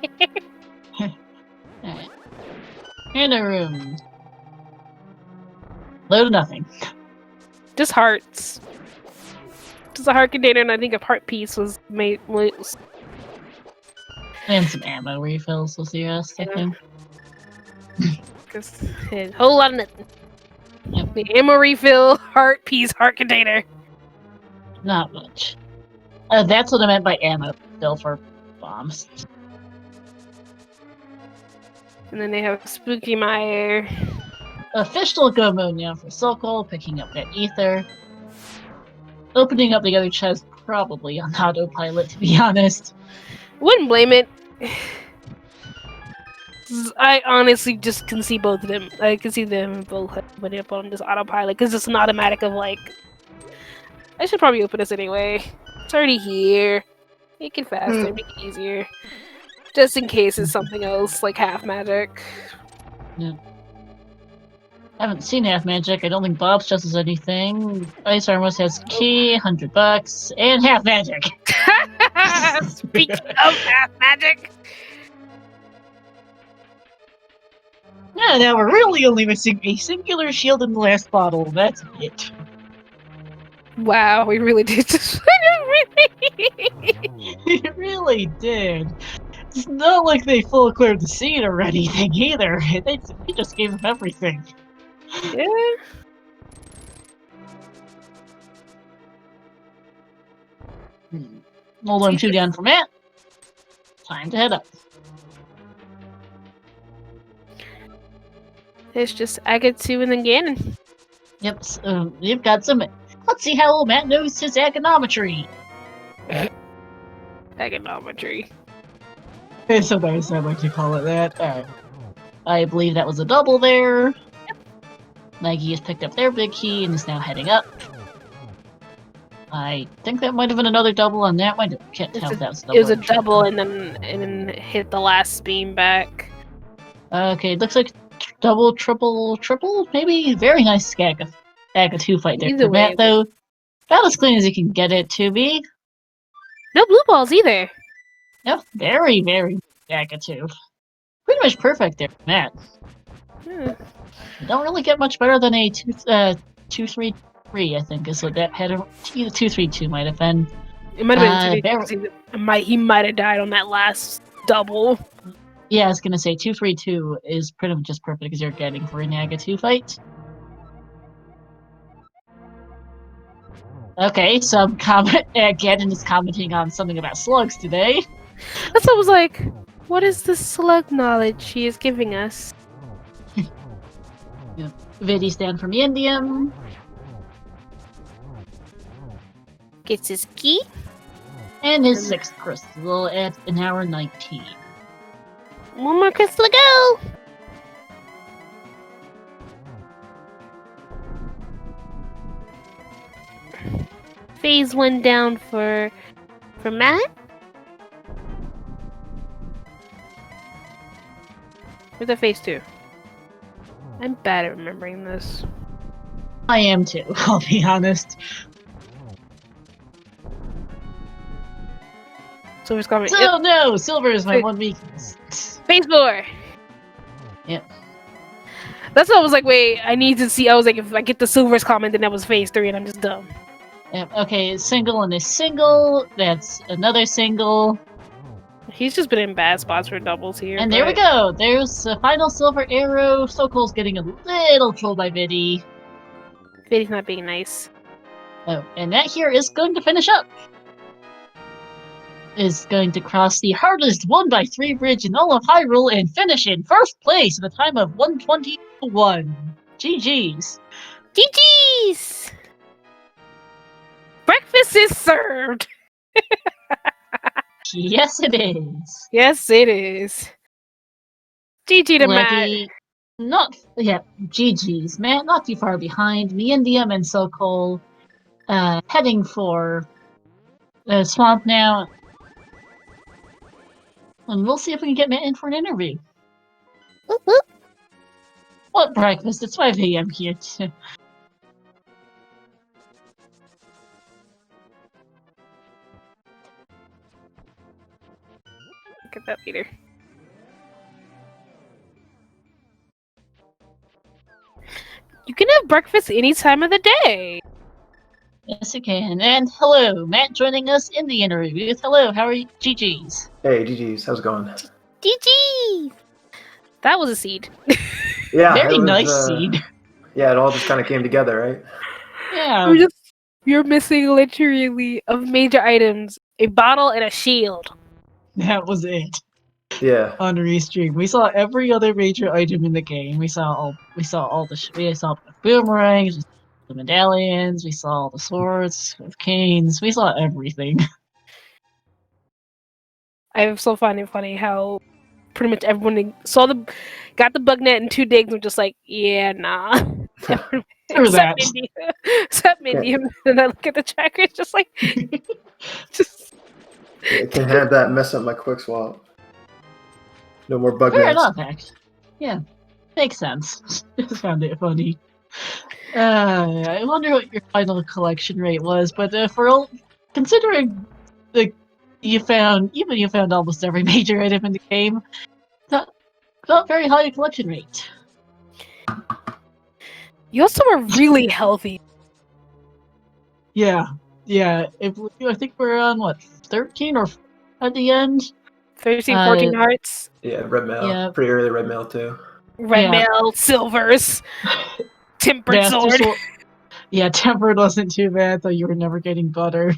Alright. In a room. Load of nothing. Just hearts. Just a heart container, and I think a heart piece was made. And some ammo refills was the rest, I think. Just a whole lot of nothing. Yep. The ammo refill, heart piece, heart container. Not much. That's what I meant by ammo still for bombs. And then they have Spooky Meyer. Official go mode now for Sokol, picking up that ether. Opening up the other chest, probably on autopilot, to be honest. Wouldn't blame it. I honestly just can see both of them. I can see them both putting up on this autopilot because it's an automatic of like, I should probably open this anyway. It's already here. Make it faster, make it easier. Just in case it's something else, like half magic. Yeah. I haven't seen half magic. I don't think Bob's chest is anything. Ice Armos has key, $100, and half magic. Speaking of half magic. Yeah, now we're really only missing a singular shield in the last bottle. That's it. Wow, we really did just. We really did. It's not like they full cleared the scene or anything either. They just gave him everything. Yeah. Hold on, 2 down for Matt. Time to head up. It's just Agatsu and then Ganon. Yep, you've got some. Let's see how old Matt knows his econometry. Econometry. Sometimes I like to call it that. I believe that was a double there. Yep. Maggie has picked up their big key and is now heading up. I think that might have been another double on that one. Can't tell if that was a double. It was a or triple. double and then hit the last beam back. Okay, looks like double, triple, maybe. Very nice Aga 2 fight there Either for way, Matt, though. About as clean as you can get it to be. no blue balls either. No, very, very Aga 2. Pretty much perfect there, Matt. Hmm. Don't really get much better than a 2-3-3, I think, is what that had. 2-3-2 might have been. It might have been he might have died on that last double. Yeah, I was gonna say 2-3-2 is pretty much just perfect as you're getting for an Aga 2 fight. Okay, some comment again is commenting on something about slugs today. That's what I was like. What is the slug knowledge she is giving us? Vidi stand from Indium. Gets his key. And his 6th crystal at an hour 19. One more crystal to go! Phase 1 down for Matt. Where's the phase 2? I'm bad at remembering this. I am too, I'll be honest. Silver's coming. So no, silver is my one weakness. Phase 4! Yep. That's what I was like, wait, I need to see. I was like, if I get the silver's comment, then that was phase 3 and I'm just dumb. Yep, okay, single and a single. That's another single. He's just been in bad spots for doubles here. And there we go. There's a final silver arrow. Sokol's getting a little trolled by Vidi. Vidi's not being nice. Oh, and that here is going to finish up. Is going to cross the hardest 1x3 bridge in all of Hyrule and finish in first place at a time of 1:21. GG's. GG's! Breakfast is served! Yes, it is. Yes, it is. GG to Matt. GG's. Matt, not too far behind. Indium and Sokol heading for Swamp now. And we'll see if we can get Matt in for an interview. What breakfast? It's 5 a.m. here. Look at that later. You can have breakfast any time of the day. Yes, you can. And hello, Matt joining us in the interview. Hello, how are you? GG's. Hey, GG's. How's it going? GG! That was a seed. Yeah. Very nice seed. Yeah, it all just kind of came together, right? Yeah. You're missing literally of major items, a bottle and a shield. That was it. Yeah. On restream, we saw every other major item in the game. We saw the boomerangs, the medallions. We saw all the swords, with canes. We saw everything. I so find it funny how pretty much everyone got the bug net and 2 digs. Were just like, yeah, nah. Except Mindy. And I look at the tracker, it's just like, just. It can have that mess up my quick swap. No more bug Fair nets. enough, actually. Yeah, makes sense. Just found it funny. I wonder what your final collection rate was, but considering you found almost every major item in the game, not very high collection rate. You also were really healthy. Yeah. I think we're on 13 or at the end. 13, 14 hearts. Yeah, red mail. Yeah. Pretty early red mail too. Red mail, silvers, tempered sword. Yeah, tempered wasn't too bad, though you were never getting butter.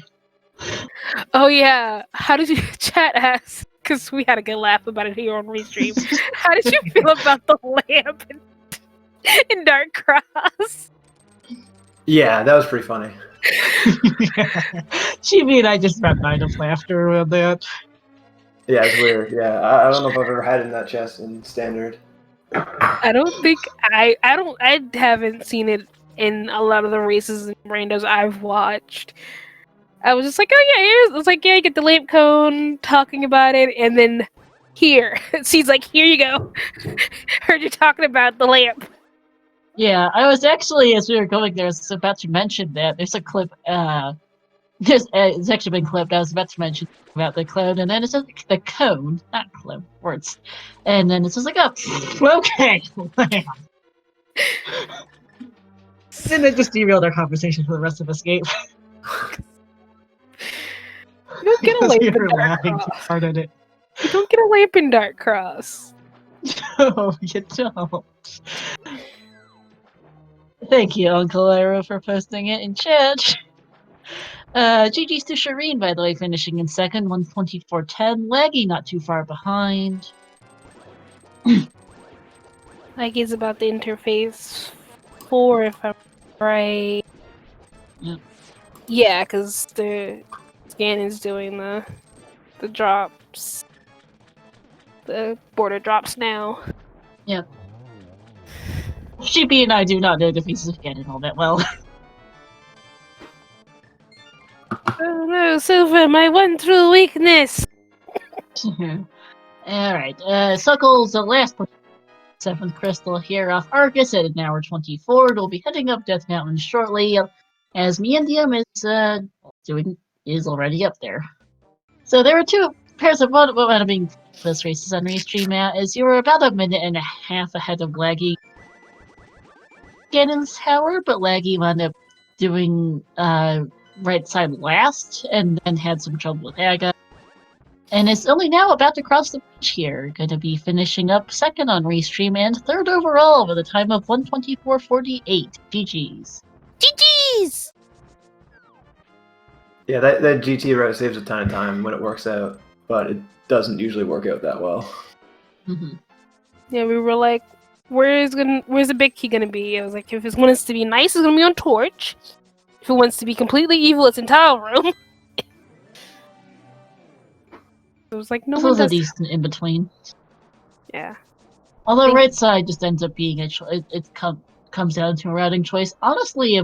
Oh yeah, how did you chat ask? Because we had a good laugh about it here on Restream. How did you feel about the lamp in Dark Cross? Yeah, that was pretty funny. She and I just about died of laughter around that. Yeah, it's weird. Yeah, I don't know if I've ever had it in that chest in standard. I don't think I haven't seen it in a lot of the races and randos I've watched. I was just like, oh yeah, it's like, yeah, you get the lamp cone talking about it, and then here. She's like, here you go. Heard you talking about the lamp. Yeah, I was actually, as we were going there, I was about to mention that there's a clip, it's actually been clipped, I was about to mention about the clone, and then it's just the cone, not clone, words. And then it's just like, oh, okay, and then just derailed our conversation for the rest of Escape. You don't get a lamp We in were Dark laughing too Cross. hard at it. You don't get a lamp in Dark Cross. No, you don't. Thank you, Uncle Arrow, for posting it in chat. GG's to Shireen, by the way, finishing in second, 124.10. Laggy not too far behind. Like it's about the interface 4, if I'm right. Yep. Yeah, because the scan is doing the drops. The border drops now. Yep. Sheepy and I do not know the pieces of canon all that well. Oh no, Silver, my one true weakness! Alright, Suckle's the last 7th crystal here off Arcus at an hour 24. It'll be heading up Death Mountain shortly, as Meandium is already up there. So there were two pairs of what wound up being close races on Restream at, as you were about a minute and a half ahead of Laggy Ganon's Tower, but Laggy wound up doing right side last, and then had some trouble with Aga. And is only now about to cross the bridge here. Going to be finishing up second on Restream and third overall with a time of 124.48. GG's. GG's! Yeah, that GT route saves a ton of time when it works out, but it doesn't usually work out that well. Mm-hmm. Yeah, we were like, where's the big key gonna be? I was like, if it wants to be nice, it's gonna be on Torch. If it wants to be completely evil, it's in Tile Room. It was like, no This one was a does. decent in between. Yeah. Although right side just ends up being it comes down to a routing choice. Honestly,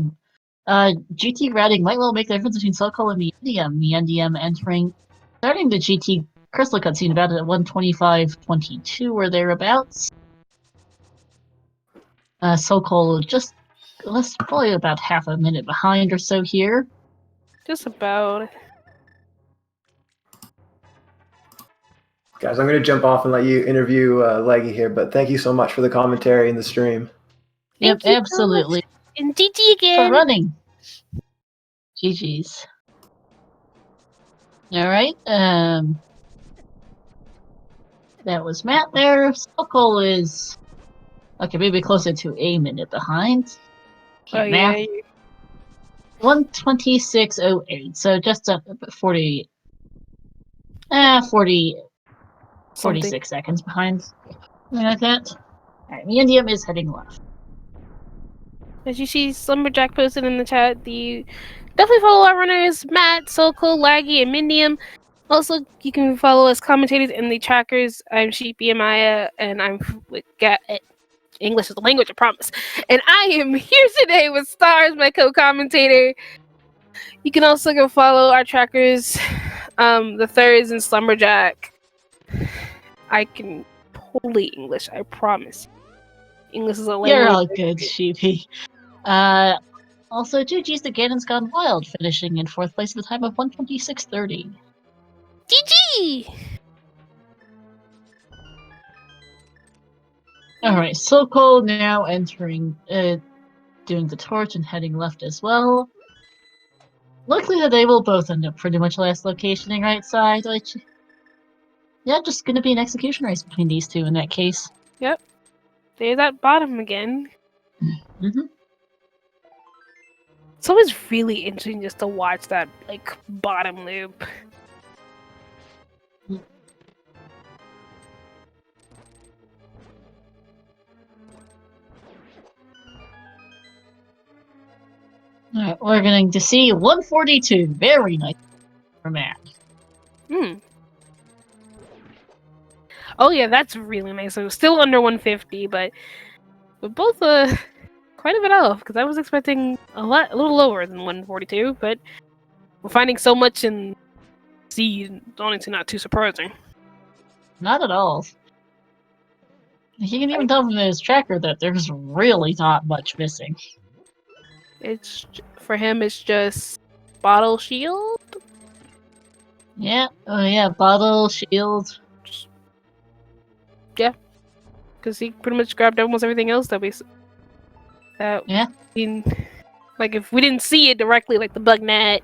GT routing might well make the difference between Soul and Meandium. Meandium starting the GT Crystal cutscene about at 125.22 or thereabouts. Soul just probably about half a minute behind or so here. Just about. Guys, I'm going to jump off and let you interview Leggy here, but thank you so much for the commentary in the stream. Yep, Thank you absolutely. So much. And GG again. For running. GG's. Alright, that was Matt there. Soul is okay, maybe closer to a minute behind. Can't math. Yeah. 126.08, so just 40 46 seconds behind. Something like that. Alright, Meandium is heading left. As you see, Slumberjack posted in the chat, definitely follow our runners, Matt, Soulcool, Laggy, and Mindium. Also, you can follow us commentators in the trackers. I'm Sheepy Amaya, and I'm with English is the language, I promise. And I am here today with Stars, my co-commentator. You can also go follow our trackers, the Thirds and Slumberjack. I can totally English, I promise. English is a language. You're all good, Sheepy. Also, GG's the Ganon's Gone Wild, finishing in 4th place at the time of 126.30. GG! Alright, Soulcool now entering, doing the torch and heading left as well. Likely that they will both end up pretty much last locationing right side, which... Yeah, just gonna be an execution race between these two in that case. Yep. There's that bottom again. Mm-hmm. It's always really interesting just to watch that, like, bottom loop. Alright, we're going to see 142. Very nice for Matt. Oh yeah, that's really nice. So still under 150, but both quite a bit off because I was expecting a little lower than 142. But We're finding so much in C, honestly not too surprising. Not at all. He can even tell from his tracker that there's really not much missing. It's for him. It's just bottle shield. Yeah. Oh yeah. Bottle shield. Yeah, because he pretty much grabbed almost everything else that we. Yeah. Like if we didn't see it directly, like the bug net,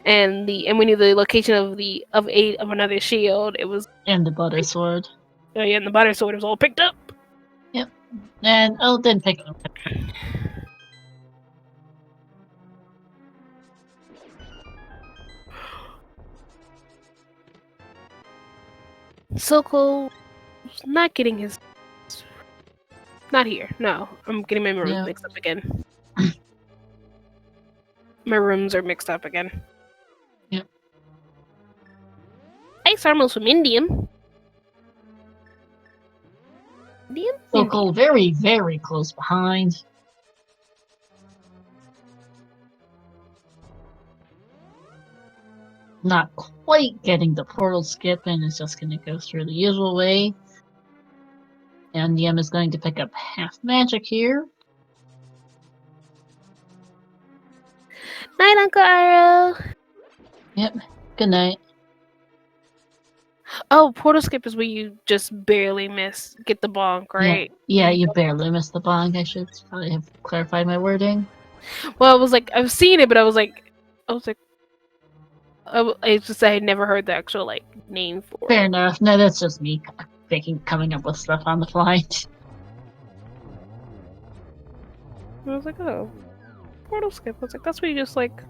and we knew the location of another shield, it was. And the butter sword. Oh yeah, and the butter sword was all picked up. Yep. And didn't pick it up. Silco not getting his. Not here. No, I'm getting my rooms mixed up again. My rooms are mixed up again. Yep. Ice Armor's from Indium. Silco very, very close behind. Not quite getting the portal skip, and it's just going to go through the usual way. And Yem is going to pick up half magic here. Night, Uncle Arrow. Yep. Good night. Oh, portal skip is where you just barely get the bonk, right? Yeah, you barely missed the bonk. I should probably have clarified my wording. Well, I was like, I've seen it, but I was like, I just I had never heard the actual like name for Fair it. enough. No, that's just me coming up with stuff on the fly. I was like, oh, portal skip. I was like, that's where you just like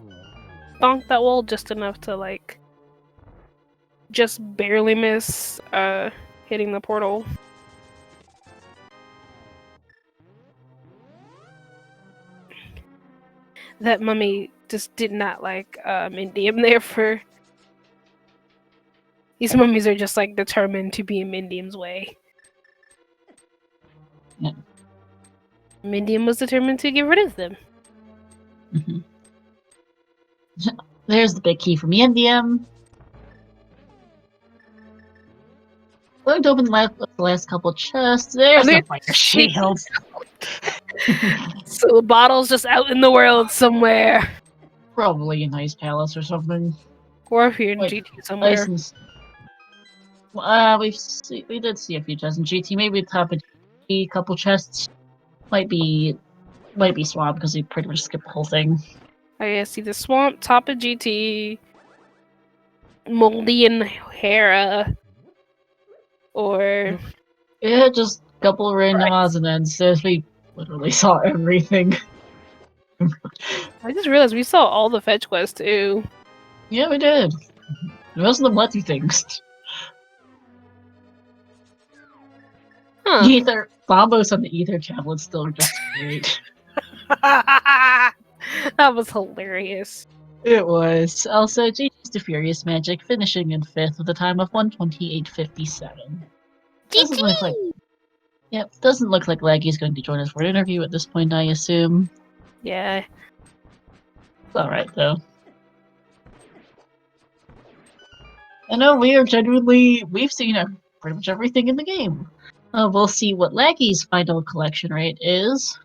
bonk that wall just enough to like just barely miss hitting the portal. That mummy just did not like Indium there for. These mummies are just like determined to be in Mindium's way. Yeah. Mindium was determined to get rid of them. Mm-hmm. There's the big key from Indium. Going to open the last couple chests. There's the fire shield. So the bottle's just out in the world somewhere. Probably a nice palace or something. Or if you're in GT somewhere. We did see a few chests in GT. Maybe the top of GT, couple chests. Might be swamp because we pretty much skipped the whole thing. Oh yeah, see the swamp, top of GT, Moldy and Hera, or yeah, just a couple of random odds and ends. So we literally saw everything. I just realized we saw all the fetch quests too. Yeah, we did. Most of them let you things. Huh. Ether Bombos on the Ether tablet still just great. That was hilarious. It was. Also, GG's to Furious Magic, finishing in 5th with a time of 1:28.57. Doesn't look like. Yep, doesn't look like Laggy's going to join us for an interview at this point, I assume. Yeah. It's alright, though. I know we've seen pretty much everything in the game. We'll see what Laggy's final collection rate is.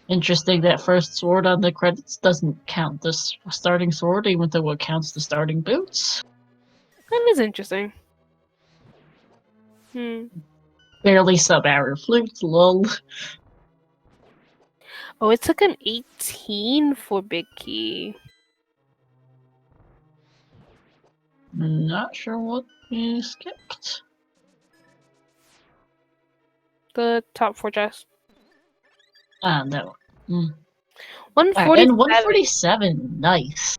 Interesting that first sword on the credits doesn't count the starting sword, even though it counts the starting boots. That is interesting. Barely sub-arrow flutes, lol. Oh, it took him 18 for Big Key. Not sure what we skipped. The top 4 chests. No. 147. And 147, nice.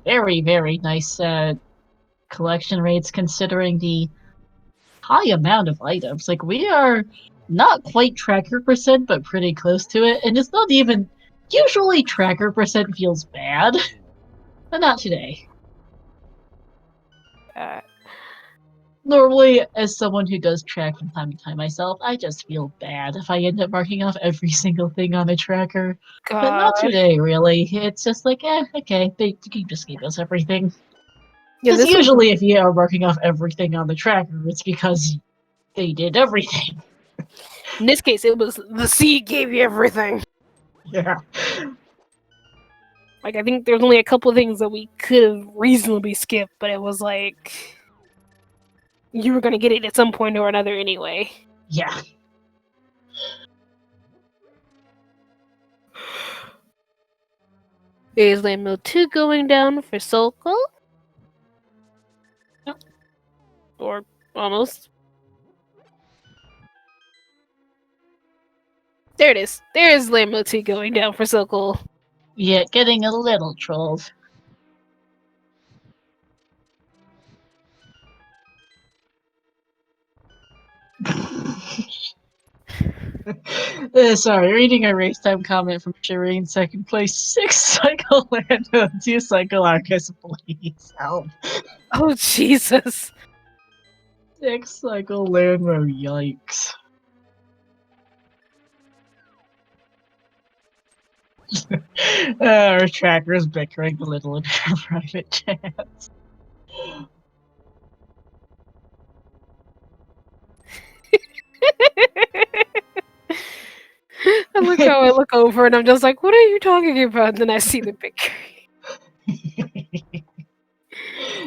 Very, very nice collection rates considering the high amount of items. Like, we are not quite tracker percent, but pretty close to it. And it's not even... Usually tracker percent feels bad, but not today. Normally, as someone who does track from time to time myself, I just feel bad if I end up marking off every single thing on a tracker. But not God. today, really. It's just like, okay, they can just give us everything. Yeah, Because this was usually if you are marking off everything on the tracker, it's because they did everything. in this case it was the seed gave you everything. Yeah. Like I think there's only a couple of things that we could have reasonably skipped, but it was like you were gonna get it at some point or another anyway. Yeah. Is landmill 2 going down for Sokol? Yep. Or almost. There it is. There is landmill 2 going down for Sokol. Yeah, getting a little trolled. Sorry, reading a race time comment from Shireen, second place, 6 cycle Lando, 2 cycle Arcus, please help. Oh Jesus. 6 cycle Lando, yikes. Our tracker's bickering a little in our private chats. I look how I look over and I'm just like, what are you talking about? And then I see the picture.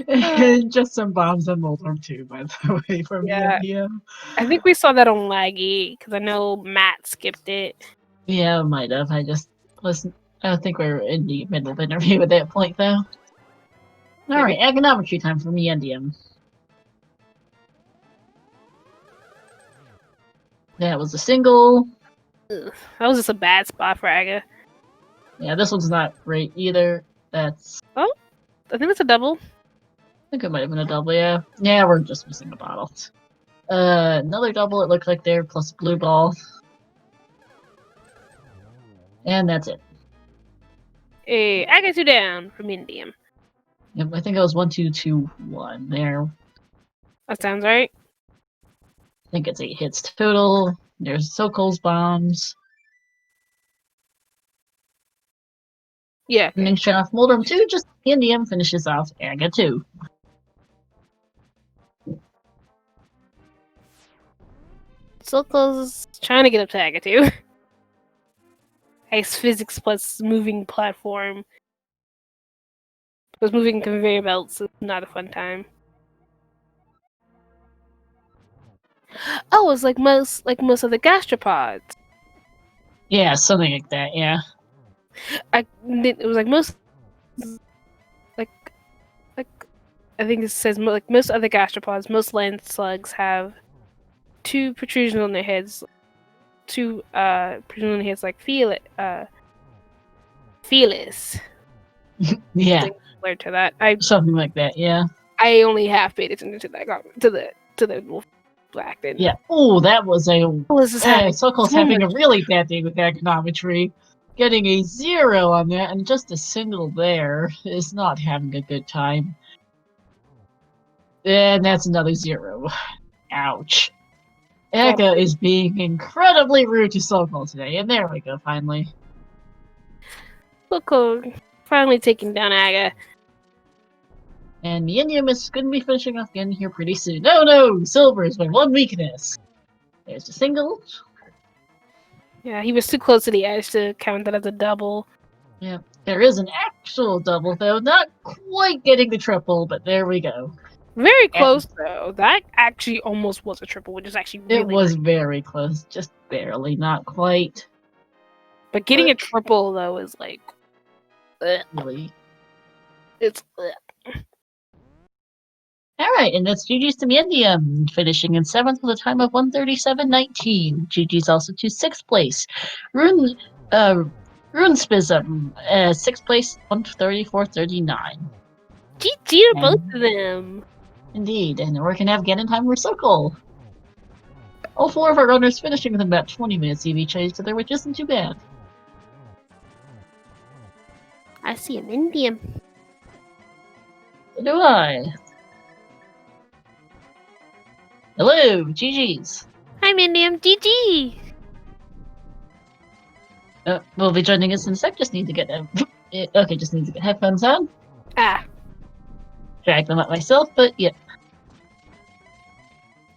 And just some bombs on Moldorm too, by the way, from Yeah. the NDM. I think we saw that on Laggy, because I know Matt skipped it. Yeah, might have. I just listen. I don't think we were in the middle of the interview at that point, though. Alright, econometry time from the NDM. That was a single. Ugh, that was just a bad spot for Aga. Yeah, this one's not great either. That's. I think it's a double. I think it might have been a double, yeah. Yeah, we're just missing a bottle. Another double, it looked like there, plus a blue ball. And that's it. Hey, Aga 2 down from Indium. Yep, I think it was 1, 2, 2, 1 there. That sounds right. I think it's 8 hits total. There's Sokol's bombs. Yeah. Okay. Finishing off Moldorm 2, just NDM finishes off Aga 2. Sokol's trying to get up to Aga 2. Ice physics plus moving platform. Because moving conveyor belts is not a fun time. Oh, it's like most of the gastropods. Yeah, something like that, yeah. It was like most, like I think it says like most other gastropods, most land slugs have 2 protrusions on their heads, 2 protrusions on their heads like felis. Yeah, Similar to that. something like that, yeah. I only half paid attention to that to the wolf black then. Yeah. Oh, that was a. Sokol's so having a much. really bad day with econometry. Getting a 0 on that, and just a single there is not having a good time. And that's another 0. Ouch. Eka is being incredibly rude to Sokol today, and there we go, finally. Sokol finally taking down Aga. And the Indium is going to be finishing off again here pretty soon. No! Silver is my one weakness. There's a single. Yeah, he was too close to the edge to count that as a double. Yeah, there is an actual double, though. Not quite getting the triple, but there we go. Very close, though. That actually almost was a triple, which is actually really It was nice. very close, just barely, not quite. But getting a triple, though, is like... Really. It's... Alright, and that's GG's to Miendium, finishing in 7th with a time of 137.19. GG's also to 6th place. Runespizzum, 6th place, 134.39. GG to both of them! Indeed, and we're going to have Genenheimer Circle. All 4 of our runners finishing with about 20 minutes each other, which isn't too bad. I see an Indian. So do I. Hello, GG's. Hi, Mindium. GG. Will be joining us in a sec. Just need to get okay, just need to get headphones on. Ah. Drag them up myself, but yeah.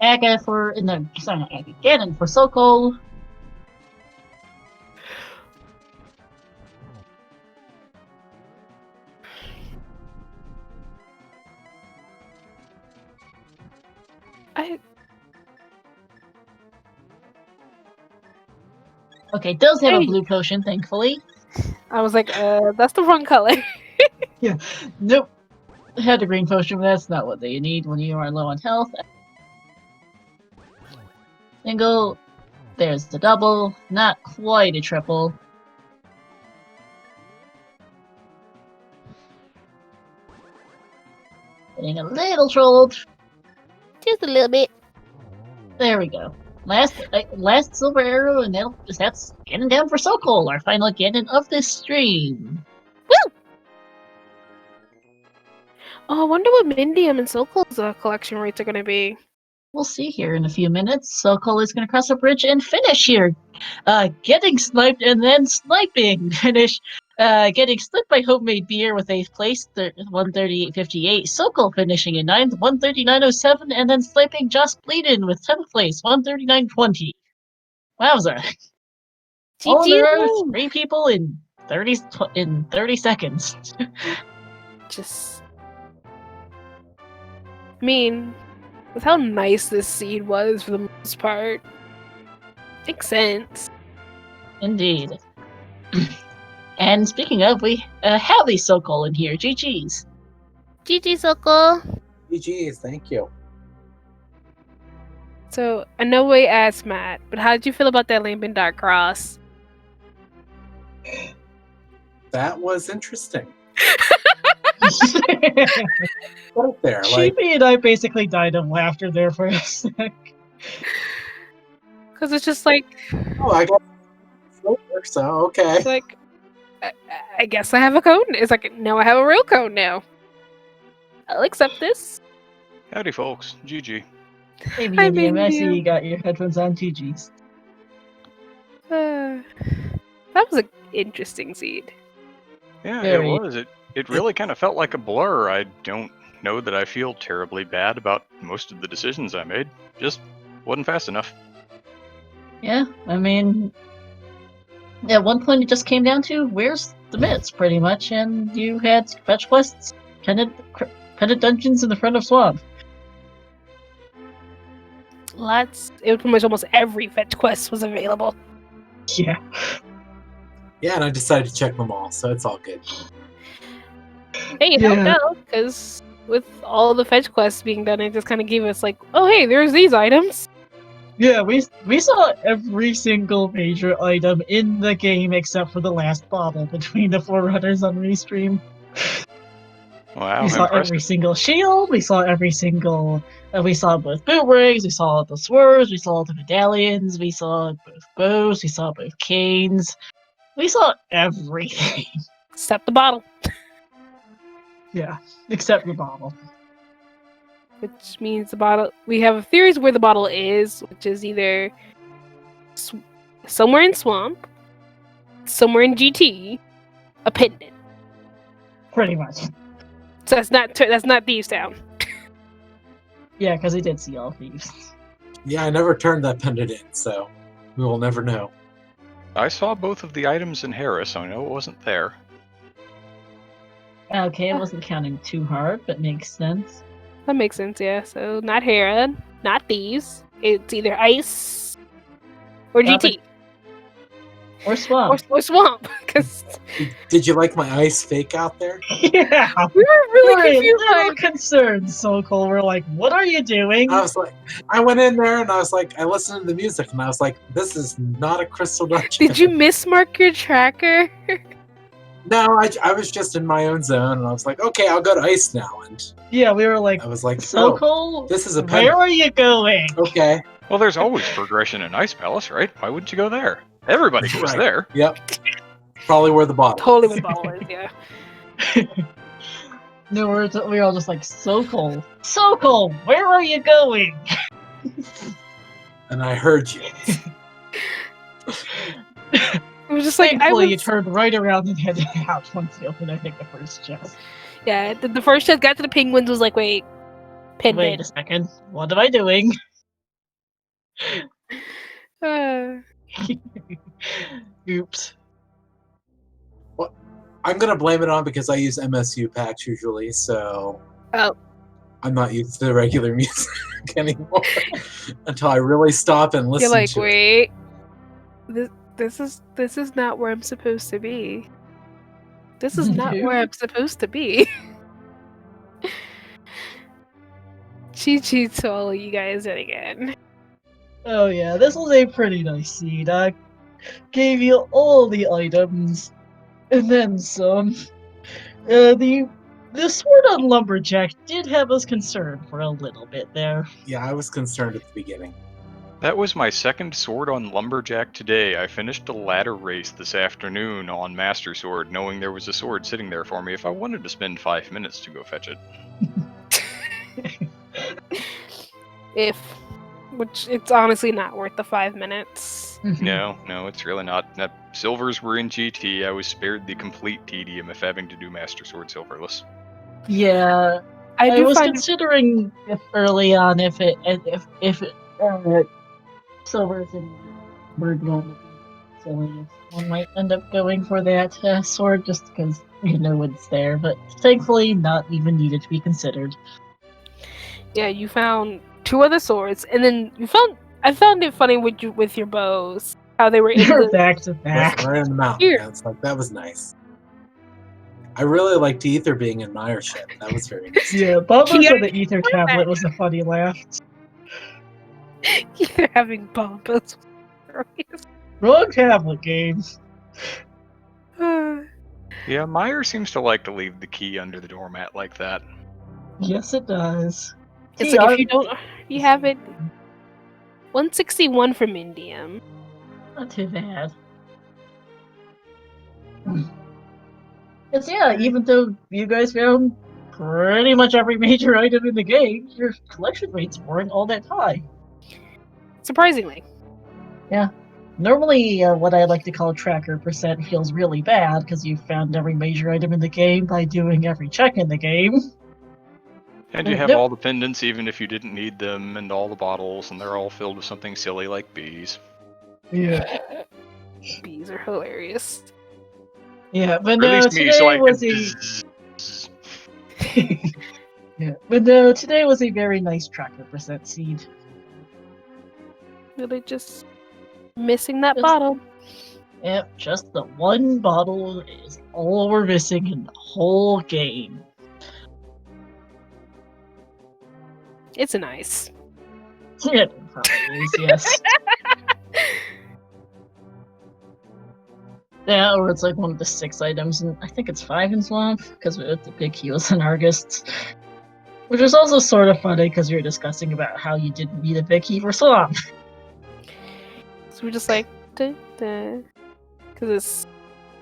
Aga for no, sorry, not Aga. Ganon for Sokol. Okay, does have a blue potion, thankfully. I was like, that's the wrong color. Yeah. Nope. Had a green potion, but that's not what they need when you are low on health. Single. There's the double. Not quite a triple. Getting a little trolled. Just a little bit. There we go. Last silver arrow, and that's Ganon down for Sokol, our final Ganon of this stream. Woo! Oh, I wonder what Mindium and Sokol's collection rates are going to be. We'll see here in a few minutes. Sokol is going to cross a bridge and finish here. Getting sniped and then sniping. Finish. Getting split by Homemade Beer with 8th place, 138.58. Sokol finishing in 9th, 139.07, and then sniping Just Bleedin with 10th place, 139.20. Wowza. All there are 3 people in 30 seconds. Just... I mean, with how nice this seed was for the most part. Makes sense. Indeed. And speaking of, we have a Sokol in here. GG's. GG, Sokol. GG's, thank you. So, I know we asked Matt, but how did you feel about that Lambent Dark Cross? That was interesting. Put it there, like... Sheepy and I basically died of laughter there for a sec. Because it's just like... Oh, I got silver, so okay. It's like... I guess I have a code. It's like, no, I have a real code now. I'll accept this. Howdy, folks. GG. Hey, Hi, Medium, I see Medium. you got your headphones on. GG's. That was an interesting seed. Yeah, Very. it was. It really kind of felt like a blur. I don't know that I feel terribly bad about most of the decisions I made. Just wasn't fast enough. Yeah, I mean, at one point it just came down to where's the mitts, pretty much, and you had fetch quests, kind of dungeons in the front of Swamp. It was pretty much almost every fetch quest was available. Yeah. Yeah, and I decided to check them all, so it's all good. Hey, you don't know, because with all the fetch quests being done, it just kind of gave us like, oh hey, there's these items. Yeah, we saw every single major item in the game except for the last bottle between the Forerunners on Restream. Wow, We saw every single shield, we saw every single... we saw both boomerangs, we saw the swords, we saw the medallions, we saw both bows, we saw both canes. We saw everything. Except the bottle. Yeah, except the bottle. Which means the bottle... We have theories where the bottle is, which is either somewhere in Swamp, somewhere in GT, a pendant. Pretty much. So that's not Thieves Town. Yeah, because we did see all thieves. Yeah, I never turned that pendant in, so we will never know. I saw both of the items in Harris, so I know it wasn't there. Okay, I wasn't counting too hard, but makes sense. That makes sense, yeah. So not Hera, not Thieves. It's either Ice or GT. Or Swamp. Or Swamp. Because Did you like my ice fake out there? Yeah! we were really We're a confused. little concerned, Sokol. We're like, what are you doing? I was like, I went in there and I was like, I listened to the music and I was like, this is not a crystal dungeon. Did you mismark your tracker? No, I was just in my own zone and I was like, okay, I'll go to ice now. And Yeah, we were like, I was like, oh, Sokol, this is a where pendant. are you going? Okay. Well, there's always progression in Ice Palace, right? Why wouldn't you go there? Everybody goes Right. there. Yep. Probably where the bottle Totally is. with bottle is, yeah. No, we were all just like, Sokol, where are you going? And I heard you. It was just like Thankfully, you turned right around and headed out once you opened, I think, the first chest. Yeah, the first chest got to the penguins, was like, wait, Wait pendant. a second. What am I doing? Oops. I'm gonna blame it on because I use MSU packs usually, so Oh. I'm not used to the regular music anymore until I really stop and listen You're like, to it. wait, this is not where I'm supposed to be. This is not where I'm supposed to be. Cheat sheet to all of you guys yet again. Oh yeah, this was a pretty nice seed. I gave you all the items, and then some. The sword on Lumberjack did have us concerned for a little bit there. Yeah, I was concerned at the beginning. That was my second sword on Lumberjack today. I finished a ladder race this afternoon on Master Sword, knowing there was a sword sitting there for me if I wanted to spend 5 minutes to go fetch it. Which it's honestly not worth the 5 minutes. No, it's really not. Silvers were in GT. I was spared the complete tedium of having to do Master Sword silverless. Yeah, I was considering if early on if silvers and bird one silly, one might end up going for that sword just because you know it's there, but thankfully not even needed to be considered. Yeah, you found 2 other swords, and then I found it funny with your bows, how they were in You're the back to back. Right in the mountain. Yeah, it's like that was nice. I really liked Ether being in Meyer's ship. That was very nice. Yeah, Bubba said the Ether tablet was a funny laugh. Ether having bombas. Wrong tablet games. Yeah, Meyer seems to like to leave the key under the doormat like that. Yes, it does. It's like if you don't, you have it. 161 from Indium. Not too bad. It's yeah, even though you guys found pretty much every major item in the game, your collection rates weren't all that high. Surprisingly. Yeah. Normally, what I like to call tracker percent feels really bad because you found every major item in the game by doing every check in the game. And you have all the pendants even if you didn't need them, and all the bottles, and they're all filled with something silly like bees. Yeah. Bees are hilarious. Yeah, but Release me today so I was can... Yeah, but no, today was a very nice tracker percent seed. Really just missing that bottle. Yep, just the one bottle is all we're missing in the whole game. It's nice. It probably is, yes. Yeah, or it's like one of the 6 items, and I think it's 5 in Swamp, because the big key was in Argus. Which is also sort of funny, because we were discussing about how you didn't need a big key for Swamp. So we're just like, because it's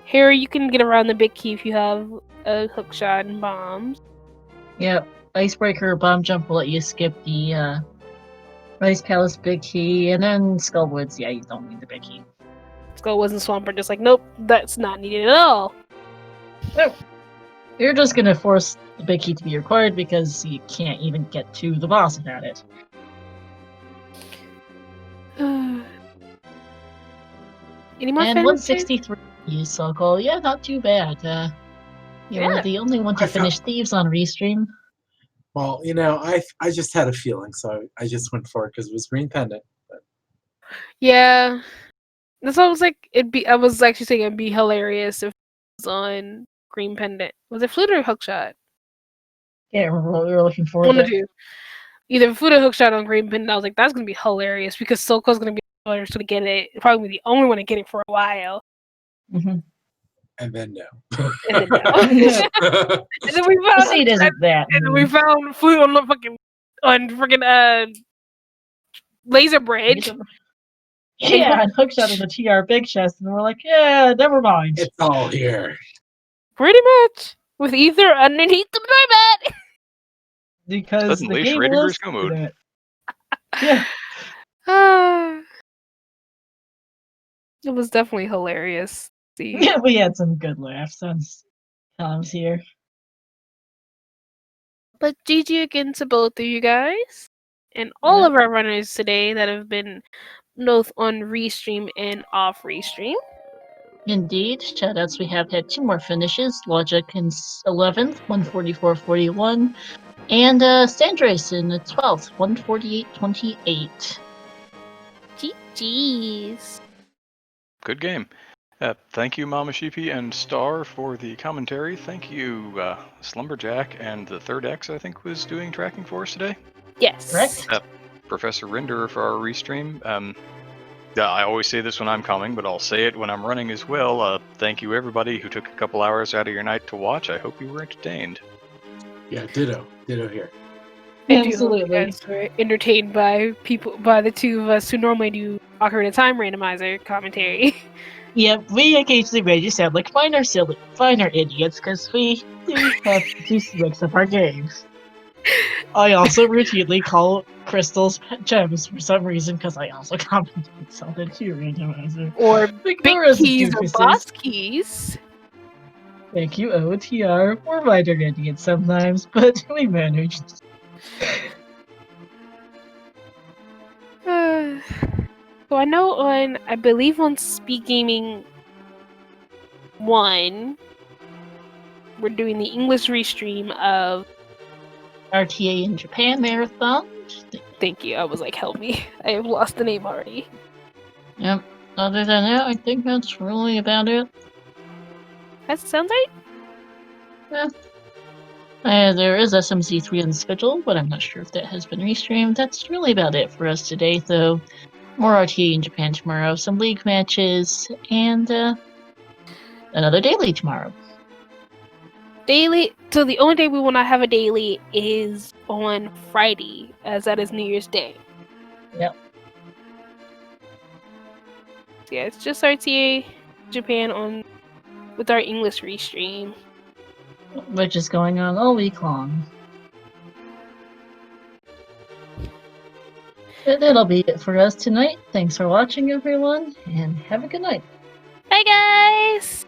here you can get around the big key if you have a hookshot and bombs. Yep, Icebreaker, Bomb Jump will let you skip the Rice Palace big key, and then Skullwoods, yeah, you don't need the big key. Skullwoods and Swamp are just like, nope, that's not needed at all. Nope. You're just gonna force the big key to be required because you can't even get to the boss without it. Any more And 163 Sokol, yeah, not too bad. You were the only one to finish Thieves on Restream. Well, you know, I just had a feeling, so I just went for it because it was Green Pendant. But... Yeah. That's what I was like, I was actually saying it'd be hilarious if it was on Green Pendant. Was it Flute or Hookshot? Can't remember what we were looking for. One of two. Either Flute or Hookshot on Green Pendant. I was like, that's gonna be hilarious because Soko's gonna be the first to get it. Probably the only one to get it for a while. Mm-hmm. And then no. And then no. And then we found it isn't that. And then we found Flute on the freaking Laser Bridge. Yeah, and Hookshot in the TR Big Chest, and we're like, yeah, never mind. It's all here. Pretty much. With Ether underneath the doormat. Because Suddenly, the game Schrodinger's loves Go mode. that. Yeah. It was definitely hilarious. See, Yeah, we had some good laughs on times here. but GG again to both of you guys and all Yeah. of our runners today that have been both on restream and off restream. Indeed. Shoutouts, we have had 2 more finishes. Logic in 11th, 144.41. And Sandrace in the 12th, 148.28. GG's. Good game. Thank you, Mama Sheepy and Star, for the commentary. Thank you, Slumberjack and the Third X, I think, was doing tracking for us today. Yes. Correct? Professor Rinder for our restream. I always say this when I'm coming, but I'll say it when I'm running as well. Thank you, everybody who took a couple hours out of your night to watch. I hope you were entertained. Yeah, ditto here. I do hope you Absolutely. guys were entertained by the two of us who normally do Ocarina of Time randomizer commentary. Yep, we occasionally make you sound like minor idiots, because we do have to mix up our games. I also routinely call crystals gems for some reason, because I also commentate something to randomizer. Or Like big the rest of keys or doofuses. boss keys. Thank you, OTR. We're minor idiots sometimes, but we manage. So I know I believe on Speed Gaming 1, we're doing the English restream of. RTA in Japan Marathon. Thank you. I was like, help me. I have lost the name already. Yep. Other than that, I think that's really about it. That sounds right. There is SMC3 on the schedule, but I'm not sure if that has been restreamed. That's really about it for us today, though. More RTA in Japan tomorrow, some league matches, and another daily tomorrow. Daily. So the only day we will not have a daily is on Friday, as that is New Year's Day. Yep. Yeah, it's just RTA Japan with our English restream. Which is going on all week long. But that'll be it for us tonight. Thanks for watching, everyone, and have a good night. Bye, guys!